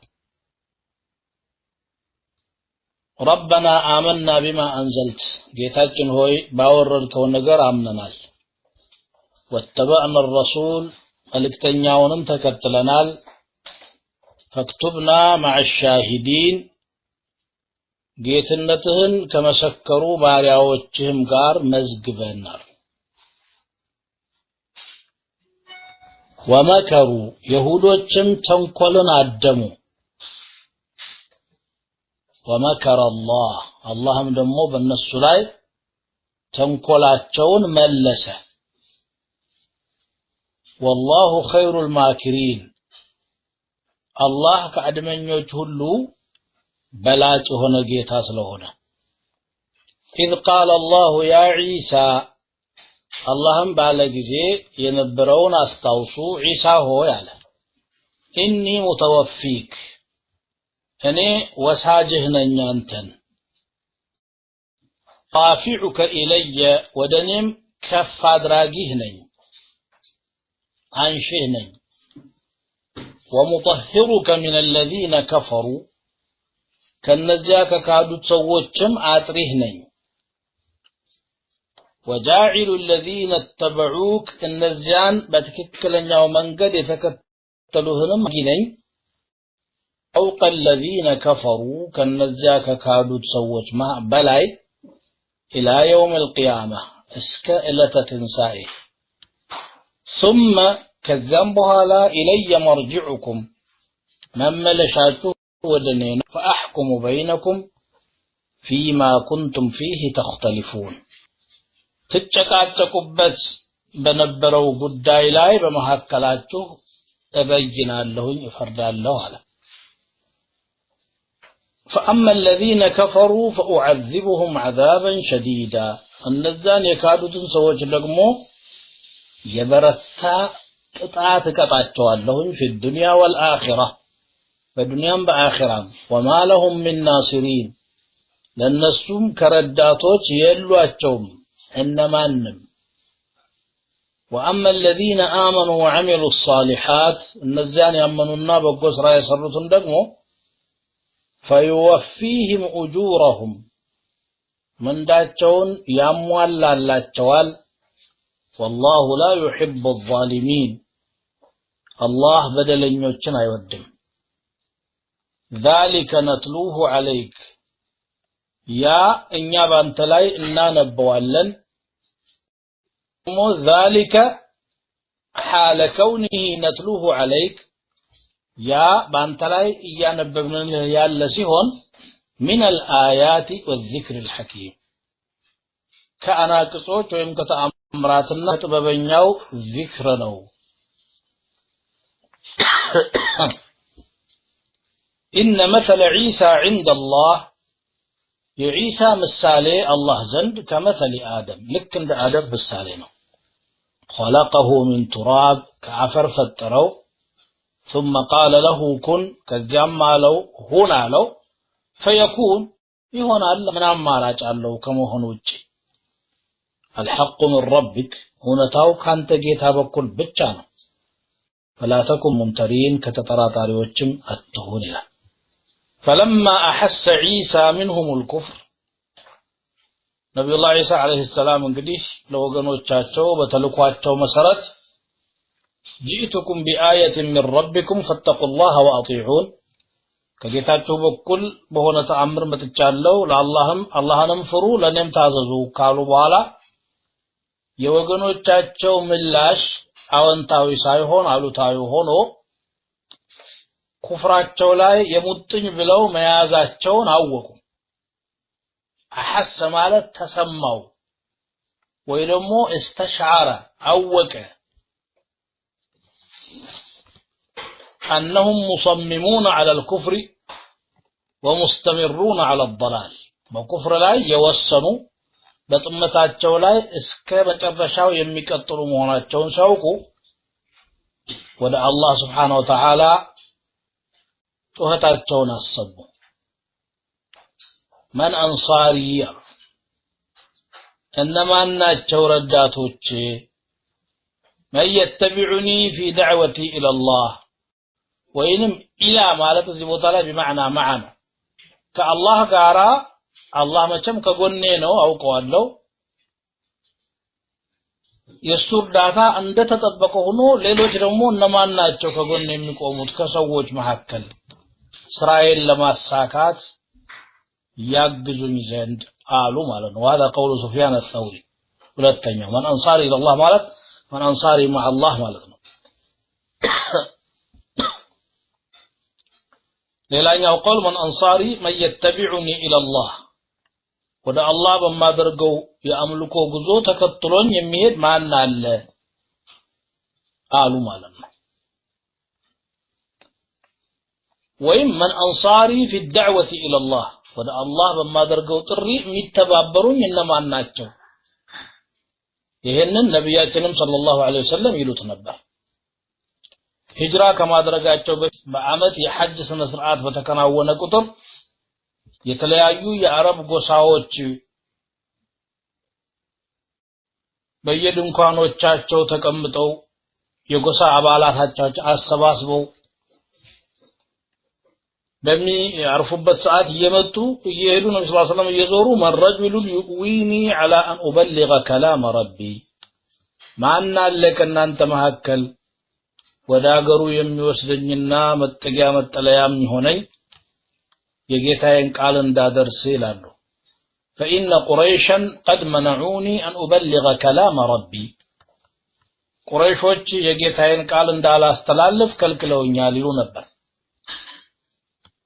ربنا آمنا بما أنزلت جيتاችን ሆይ ባወረድከው ነገር አምነናል واتبعنا الرسول መልእክተኛውንም ተከትለናል فاكتبنا مع الشاهدين ጌትነትህን ከመሰከሩ ባሪያዎችህም ጋር መዝግበናል ومكروا يهودوچم ተንኮልን አደሙ ومكر الله اللهم ደሞ በእነሱ ላይ ተንኮላቸውን መለሰ والله خير الماكرين الله ከአድመኞች ሁሉ በላጭ ሆነ ጌታ ስለሆነ إذ قال الله يا عيسى اللهم بالجزي ينبرون استوصوا عيسى هو يعلم إني متوفيك أني وساجهنا أنتن رافعك إلي ودنم كف أدراجهني عنشهني ومطهرك من الذين كفروا كالنزاك كادو تسوتشم آترهني وجاعل الذين اتبعوك النزيان بتككلن يوم قد يتكتلوهنم جني فوق الذين كفروا كالنزاك كادو تسوتش مع بلاي إلى يوم القيامة اسكائلة تنسائه ثم كذنبها لا إلي مرجعكم من ملشاته ودنين فأحكم بينكم فيما كنتم فيه تختلفون تتشكاتكبت بنبروا قداي لاي بمحكلاته تبينا لهم يفردا له على فأما الذين كفروا فأعذبهم عذابا شديدا النزان يكادوا سوج لقمو يبرتا قطعات قطعتوالهم في الدنيا والآخرة فالدنيا بآخرة وما لهم من ناصرين لنسوم كرداتوች የሏቸውም እነማንም وأما الذين آمنوا وعملوا الصالحات النزان يأمنونا بقو سرا يسرطون ደግሞ فيوفيهم أجورهم من داچون ያሟላላቸዋል والله لا يحب الظالمين الله بدلኞችን አይወድም ذلك نتلوه عليك يا እኛ ባንተ ላይ እናነበዋለን ذلك حال كونه نتلوه عليك يا ባንተ ላይ እያነበብን ያለ ሲሆን من الآيات والذكر الحكيم ከአናቅጾች ወይም ከተአምራትና ጥበበኛው ذكر ነው إن مثل عيسى عند الله يعيسى مثالي الله زند كمثل آدم لكن آدم مثالي نو خلقه من تراب كعفر فترو ثم قال له كن كجمع له هنا له فيكون يهون الله من عمالاج الله كما هنوج الحق من ربك هنا تاو كانت جيتها بكل بتشانو فلا تكن ممترين كتطراطاري وجم التهون له فلما أحس عيسى منهم الكفر نبي الله عيسى عليه السلام እንግዲህ ለወገኖቻቸው በተልኳቸው መሰረት جئتكم بآية من ربكم فاتقوا الله وأطيعون ከጌታቸው በኩል በሆነ ተአምር መጥቻለሁ ለአላህንም ፍሩ ለኔም ታዘዙ ካሉ በኋላ የወገኖቻቸው ምላሽ አዎንታዊ ሳይሆን አሉታዊ ሆኖ ኩፍራቸው ላይ የሙጥኝ ብለው መያዛቸውን አወቁ አሐሰ ማለት ተሰማው ወይ ደግሞ استشعر አወቀ أنهم مصممون على الكفر ومستمرون على الضلال በኩፍር ላይ የወሰኑ በጥመታቸው ላይ እስከ መጨረሻው የሚቀጥሉ መሆናቸውን ሲያውቁ ወደ አላህ Subhanahu Wa Ta'ala ጩኸታቸውን አሰሙ من أنصاري እነማን ናቸው ረዳቶቼ من يتبعني في دعوتي إلى الله وإنم إلى ማለት እዚህ ቦታ ላይ بمعنى معنا ከአላህ ጋራ አላህ መቼም ከጎኔ ነው አውቀዋለሁ የሱ እርዳታ እንደተጠበቀ ሆኖ ሌሎች ደግሞ እነማን ናቸው ከጎኔ የሚቆሙት ከሰዎች መካከል ስራዬን ለማሳካት ያግዙኝ ዘንድ አሉ ማለት ነው هذا قول سفيان الثوري ሁለተኛው من أنصار إلى الله ማለት من أنصاري مع الله ማለት ነው ሌላኛው قول من أنصاري من يتبعني إلى الله ወደ አላህ በማደርገው የአምልኮ ጉዞ ተከትሎኝ የሚሄድ ማን አለ አሉ ማለት ነው ወይም من أنصاري في الدعوة إلى الله ወደ አላህ በማደርገው ጥሪ የሚተባበሩኝ እነማን ናቸው? ይሄንን ነብያችንም ሰለላሁ ዐለይሂ ወሰለም ይሉት ነበር። ሂጅራ ከማድረጋቸው በፊት በአመት የሐጅ ስነ ስርዓት በተከናወነ ቁጥር የተለያዩ የአረብ ጎሳዎች በየድንኳኖቻቸው ተቀምጠው የጎሳ አባላታቸው አሰባስበው በሚያርፉበት ሰዓት እየመጡ እየሄዱ ነብዩ ሰለላሁ ዐለይሂ ወሰለም እየዞሩ መረጁሉ ይቁዊኒ ዐላ አን ኡበልገ ከላም ረቢ ማን አለ ከእናንተ መካከል ወደ አገሩ የሚወስደኝና መጠጊያ መጠለያም ሆነኝ የጌታዬን ቃል እንዳደርስ ይላሉ። فإن قريشا قد منعوني أن أبلغ كلام ربي ቁረይሾች የጌታዬን ቃል እንዳላስተላልፍ ከልክለውኛል ይሉ ነበር።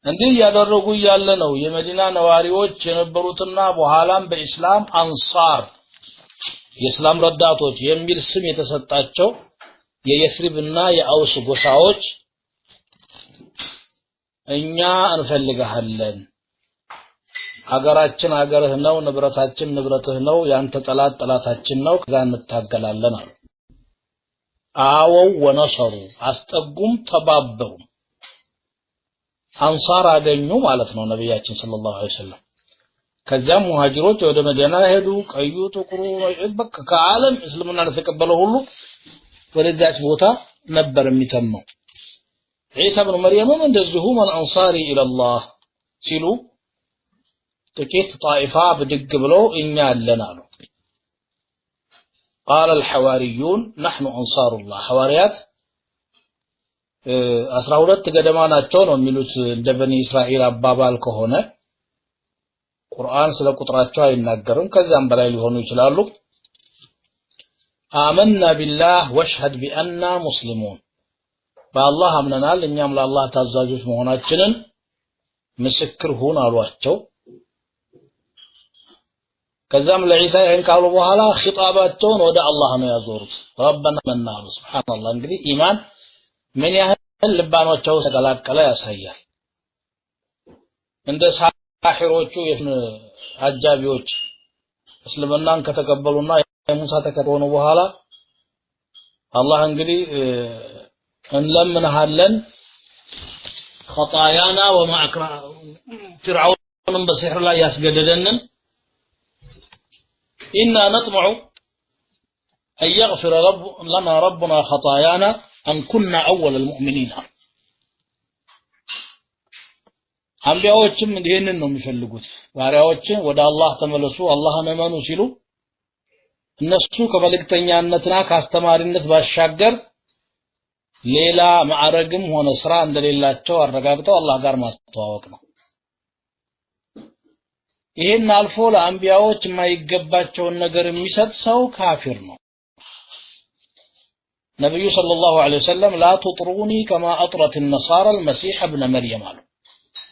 እንዲህ ያደረጉ ያለ ነው የመዲና ነዋሪዎች የነበሩትና በኋላም በእስላም አንሳር የእስላም ረዳቶች የሚል ስም የተሰጣቸው የየስሪብና የአውስ ጎሳዎች እኛ እንፈልጋለን ሀገራችን ሀገርህ ነው ንብረታችን ንብረትህ ነው ያንተ ጠላት ጠላታችን ነው ከዛ እንታገላለን አሉ። አወው ወነሰሩ አስጠጉም ተባበሩ አንሳር አገኙ ማለት ነው ነብያችን ሰለላሁ ዐለይሂ ወሰለም። ከዛም ሙሃጅሮች ወደ መዲና ሄዱ። ቀዩ ጥቁሩ በቃ ከዓለም እስልምና ለተቀበለው ሁሉ ወደዛች ቦታ ነበር የሚተመው። ዒሳ ኢብኑ መርየምም እንደዚሁ ማን አንሳሪ ኢላላህ ሲሉ ጥቂት ጣኢፋ ብድግ ብለው እኛ አለን አሉ። قال الحواريون نحن انصار الله حواريات 12 ገደማ ናቸው ነው የሚሉት እንደ በኒ እስራኤል አባባል ከሆነ ቁርአን ስለ ቁጥራቸው አይናገርም ከዛም በላይ ሊሆኑ ይችላሉ። آمنا بالله واشهد بأننا مسلمون በአላህ አምነናል እኛም ለአላህ ታዛዦች መሆናችንን ምስክር ሁን አሏቸው። ከዛም ለኢሳ ይሄን ካሉ በኋላ ኺጣባቸውን ወደ አላህ ነው ያዞሩት። ረበና መናሉ ሱብሃንአላህ። እንግዲህ ኢማን ምን ያህል ልባኖቻቸው ተቀላቀለ ያሳያል። እንደ ሳሒሮቹ አጃቢዎች እስልምናን ከተቀበሉና የሙሳ ተከተሉ በኋላ አላህ እንግዲህ እንለምንሃለን خطايانا وما فرعون بسحر لا يسجددن إنا نطمع أن يغفر لنا ربنا خطايانا أن كنا أول المؤمنين አንቢያዎችም ይሄንን ነው የሚፈልጉት ባሪያዎችን ወደ አላህ ተመለሱ አላህን እመኑ ሲሉ እነሱ ከመልእክተኛነትና ከአስተማሪነት ባሻገር ሌላ ማዕረግም ሆነ ስራ እንደሌላቸው አረጋግጠው አላህ ጋር ማስተዋወቅ ነው። ይሄን አልፎ ለአንቢያዎች የማይገባቸውን ነገር የሚሰጥ ሰው ካፊር ነው። ነብዩ ሰለላሁ ዐለይሂ ወሰለም لا تطروني كما اطرت النصارى المسيح ابن مريم አሉ።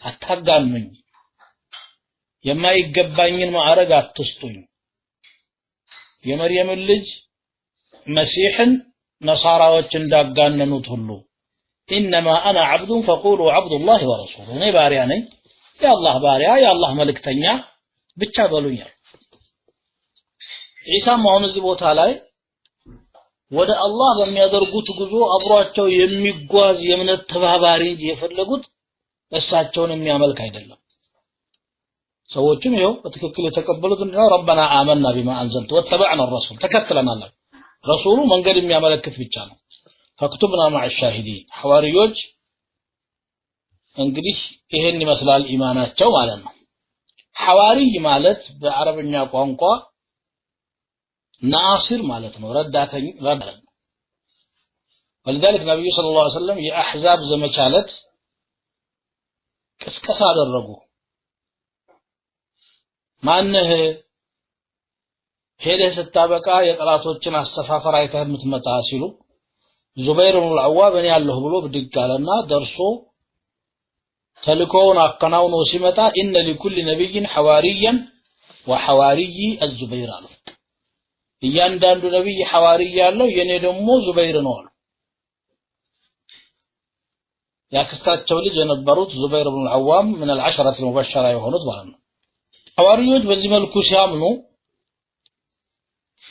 አታጋኑኝ የማይገባኝን ማዕረግ አትስጡኝ የመርየም ልጅ መሲህን ነሳራዎች እንዳጋነኑት ሁሉ انما انا عبد فقولوا عبد الله ورسوله እኔ ባሪያ ነኝ የአላህ ባሪያ የአላህ መልእክተኛ ብቻ በሉኛል። ኢሳም አሁን እዚህ ቦታ ላይ ወደ አላህ በሚያደርጉት ጉዞ አብሯቸው የሚጓዝ የእምነት ተባባሪ የፈለጉት እሳቸውን የሚያመልክ አይደለም። ሰዎችም ይኸው በትክክል የተቀበሉት እንደው ረበና አመና ቢማ አንዘልት ወተበዕና الرسول ተከትለናል ረሱሉ መንገድ የሚያመለክት ብቻ ነው። ፈክቱብና مع الشاهدين ሐዋሪዮች እንግዲህ ይሄን ይመስላል ኢማናቸው ማለት ነው። ሐዋሪ ማለት በአረብኛ ቋንቋ ናሲር ማለት ነው ረዳተኝ ረዳት ነው። ولذلك ነብዩ ሰለላሁ ዐለይሂ ወሰለም የአህዛብ ዘመቻለት ቅስቀሳ አደረጉ። ማነህ ሄደህ ስታበቃ የጠላቶችን አሰፋፈር አይተህ የምትመጣ ሲሉ ዙበይር ኢብኑ አልዓዋም እኔ ያለሁ ብሎ ብድግ አለና ደርሶ ተልኮውን አከናውኖ ሲመጣ ኢነ ለኩል ነብይን ሐዋሪያን ወሐዋሪይ አልዙበይር አሉ። እያንዳንዱ ነብይ ሐዋሪ ያለው የኔ ደግሞ ዙበይር ነው አሉ። ያክስታቸው ልጅ የነበሩት ዙበይር ኢብኑ አልዓዋም من العشرة المبشرة የሆኑት ማለት ነው ሐዋርዮች በዚህ መልኩ ሲያምኑ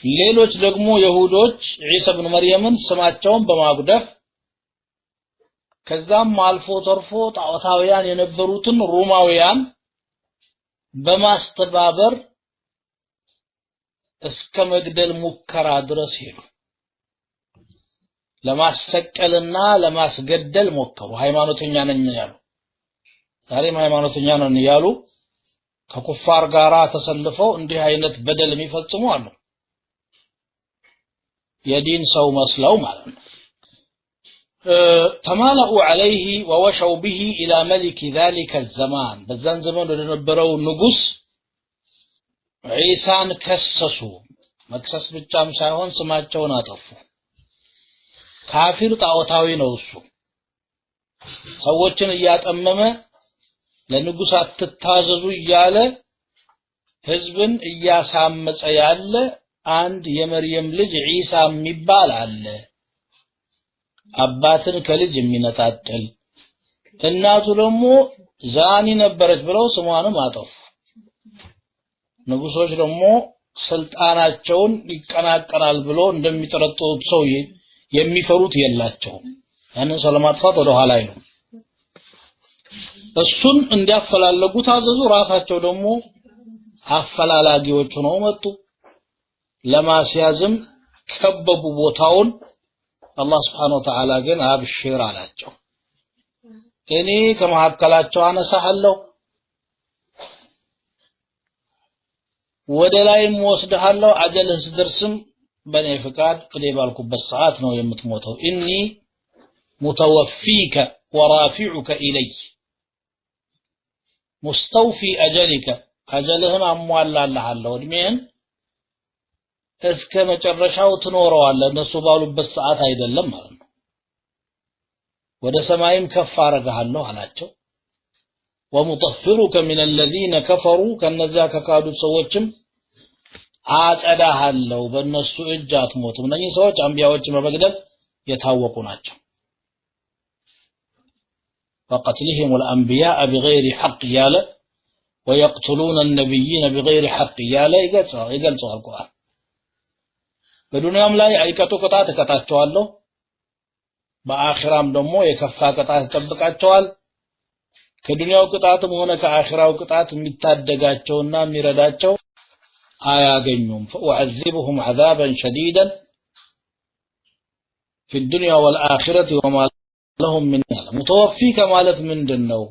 ሌሎች ደግሞ ይሁዶች ዒሳ ኢብኑ መርየምን ስማቸውን በማጉደፍ ከዛም አልፎ ተርፎ ጣዖታውያን የነበሩትን ሮማውያን በማስተባበር እስከ መግደል ሙከራ ድረስ ሄዱ ለማሰቀልና ለማስገደል ሞከሩ ሃይማኖተኛ ነኝ ያሉ ዛሬም ሃይማኖተኛ ነን ያሉ ከኩፋር ጋራ ተሰልፈው እንዲህ አይነት በደል የሚፈጽሙ አሉ የዲን ሰው መስለው ማለት ነው تمالأوا عليه ووشوا به إلى ملك ذلك الزمان بزان زمان لنبروا نقص عيسان كسسوا مكسس بالجام سايهون سماجون አጠፉ ካፊር ጣዖታዊ ነው እሱ ሰዎችን እያጠመመ ለንጉስ አትታዘዙ እያለ ህዝብን እያሳመፀ ያለ አንድ የመርየም ልጅ ዒሳ የሚባል አለ አባትን ከልጅ የሚነጣጥል እናቱ ደግሞ ዛኒ ነበረች ብለው ስሟንም አጠፉ ንጉሶች ደግሞ ስልጣናቸውን ይቀናቀናል ብሎ እንደሚጠረጥሩት ሰው የሚፈሩት የላቸውም ያንን ሰው ለማጥፋት ወደ ኋላ አይሉ እሱን እንዲያፈላለጉ ታዘዙ ራሳቸው ደግሞ አፈላላጊዎች ሆነው መጡ ለማስያዝም ከበቡ ቦታውን አላህ Subhanahu Wa Ta'ala ግን አብሽር አላቸው እኔ ከመሐከላቸው አነሳለሁ ወደ ላይም ወስደሃለሁ አጀልህ ሲደርስም በኔ ፍቃድ እኔ ባልኩበት ሰዓት ነው የምትሞተው ኢኒ ሙተወፊከ ወራፊዑከ ኢለይ ሙስተውፊ አጀሊከ አጀልህን አሟላልሃለሁ እድሜን እስከ መጨረሻው ትኖረዋለህ እነሱ ባሉበት ሰዓት አይደለም ማለት ነው ወደ ሰማይም ከፍ አረጋለሁ አላቸው ومطهرك من الذين كفروا كنذا كካዱት ሰዎችም አጸዳሃለሁ በእነሱ እጅ አትሞቱም እነዚህ ሰዎች አንቢያዎች በመግደል የታወቁ ናቸው وقتلهم الانبياء بغير حق ياله ويقتلون النبيين بغير حق ياله ይገልጻል القرآن በዱንያም ላይ አይቀጡ ቅጣት ተቀጣቸዋለሁ በአኺራም ደግሞ የከፋ ቅጣት ተጠብቃቸዋል ከዱንያው ቅጣትም ሆነ ከአኺራው ቅጣት የሚታደጋቸውና የሚረዳቸው አያገኙም فأعذبهم عذابا شديدا في الدنيا والآخرة وما لهم من متوفي كمالت ምንድነው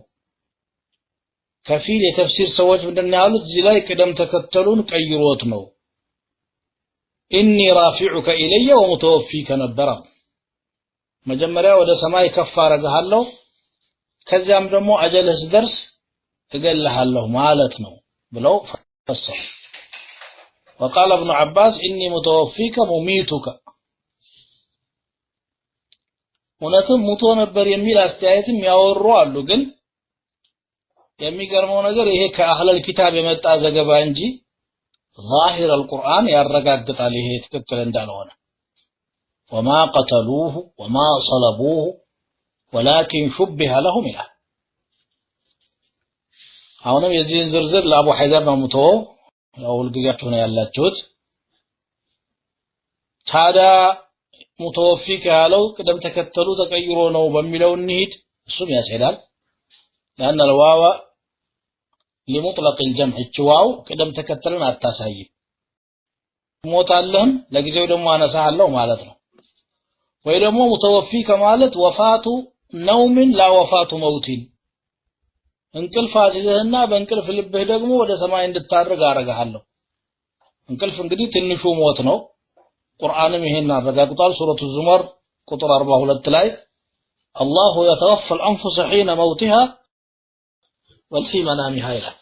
ከፊል የተፍሲር ሰዎች ምንድነው ያሉት እዚህ ላይ ቅደም ተከተሉን ቀይሮት ነው إني رافعك إلي ومتوفيك نبرا መጀመሪያ ወደ ሰማይ ከፍ አረጋለሁ ከዚያም ደግሞ አጀልህ ሲደርስ እገልሃለሁ ማለት ነው ብለው ፈሰሩ وقال ابن عباس إني متوفيك مميتك እውነትም ሙቶ ነበር የሚል አስተያየትም ያወሩ አሉ ግን የሚገርመው ነገር ይሄ ከአህለል ኪታብ የመጣ ዘገባ እንጂ ظاهر القرآن ያረጋግጣል ይሄ ትክክል እንዳልሆነ وما قتلوه وما صلبوه ولكن شبه لهم إله አሁንም የዚህን ዝርዝር ለአቡ ሐይደር ነው ሙተው ያው ልግያችሁ ነው ያላችሁት ታዲያ ሙተወፊክ ያለው ቅደም ተከተሉ ተቀይሮ ነው በሚለው እንሂድ እሱም ያስሄዳል لأن الواو لمطلق الجمع الواو ቅደም ተከተልን አታሳይም ሞታለህም ለጊዜው ደግሞ አነሳለሁ ማለት ነው ወይ ደግሞ ሙተወፊክ ማለት ወፋቱ ነውምን ላ ወፋቱ መውቲን እንቅልፍ አዝለህና በእንቅልፍ ልብህ ደግሞ ወደ ሰማይ እንድታርግ አረጋለሁ እንቅልፍ እንግዲህ ትንሹ ሞት ነው ቁርአንም ይሄን አረጋግጧል ሱረቱ ዙመር ቁጥር 42 ላይ الله يتوفى الانفس حين موتها والفي منامها ይላል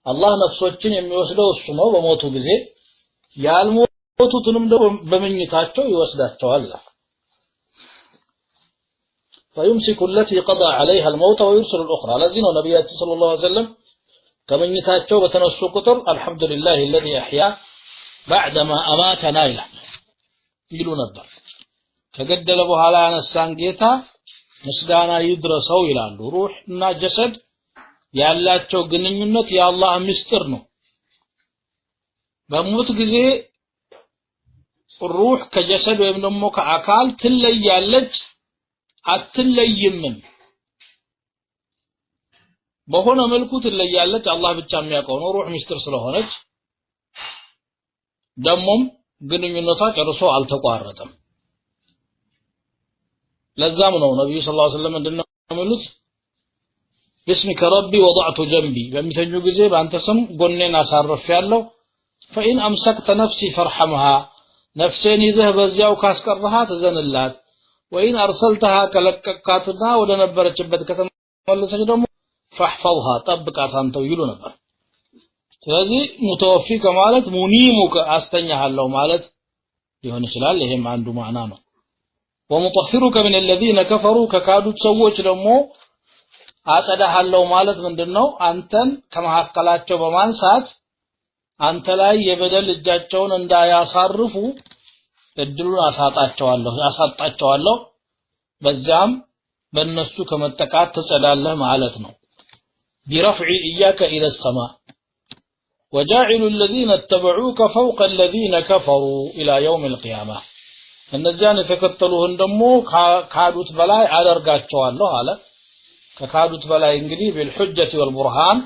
አላህ ነፍሶችን የሚወስደው እሱ ነው በሞቱ ጊዜ ያልሞቱትንም ደግሞ በመኝታቸው ይወስዳቸዋል فيمسك التي قضى عليها الموت ويرسل الاخرى الذين نبيات صلى الله عليه وسلم ከመኝታቸው በተነሱ ቁጥር الحمد لله الذي احيا بعدما اماتنا ይላል ይሉ ነበር ከገደለ በኋላ ያነሳን ጌታ ምስጋና ይድረሰው ይላሉ ሩህ እና ጀሰድ ያላቸው ግንኙነት የአላህ ምስጢር ነው በሞት ጊዜ ሩህ ከጀሰድ ወይም ደግሞ ከአካል ትለያለች አትለይም በሆነ መልኩ ትለያለች አላህ ብቻ የሚያውቀው ነው ሩህ ምስጢር ስለሆነች ደሞም ግንኙነቷ ጨርሶ አልተቋረጠም ለዛም ነው ነብዩ ሰለላሁ ዐለይሂ ወሰለም እንደነው የሚሉት باسمك ربي وضعت جنبي በሚተኙ ጊዜ በአንተ ስም ጎኔን አሳርፌያለሁ فإن أمسكت نفسي فارحمها نفسين ይዘህ በዚያው ካስቀረሃት ዘንላት وإن أرسلتها ከለቀቃትና ወደ ነበረችበት ከተመለሰች ደግሞ فاحفظها ጠብቃት አንተው ይሉ ነበር ስለዚህ ሙተወፊ ከማለት ሙኒሙከ አስተኛሃለሁ ማለት ሊሆን ይችላል ይሄም አንዱ ማዕና ነው ومطهرك من الذين كفروا ከካዱት ሰዎች ደግሞ አጸዳሃለሁ ማለት ምንድነው አንተን ከመሐከላቸው በማንሳት አንተ ላይ የበደል እጃቸውን እንዳያሳርፉ እድሉን አሳጣቸዋለሁ በዛም በእነሱ ከመጠቃት ተጸዳለህ ማለት ነው برفع إياك إلى السماء وجاعل الذين اتبعوك فوق الذين كفروا إلى يوم القيامة እነዚያን የተከተሉህን ደግሞ ካዱት በላይ አደርጋቸዋለሁ አለ ከካዱት በላይ እንግዲህ بالحجة والبرهان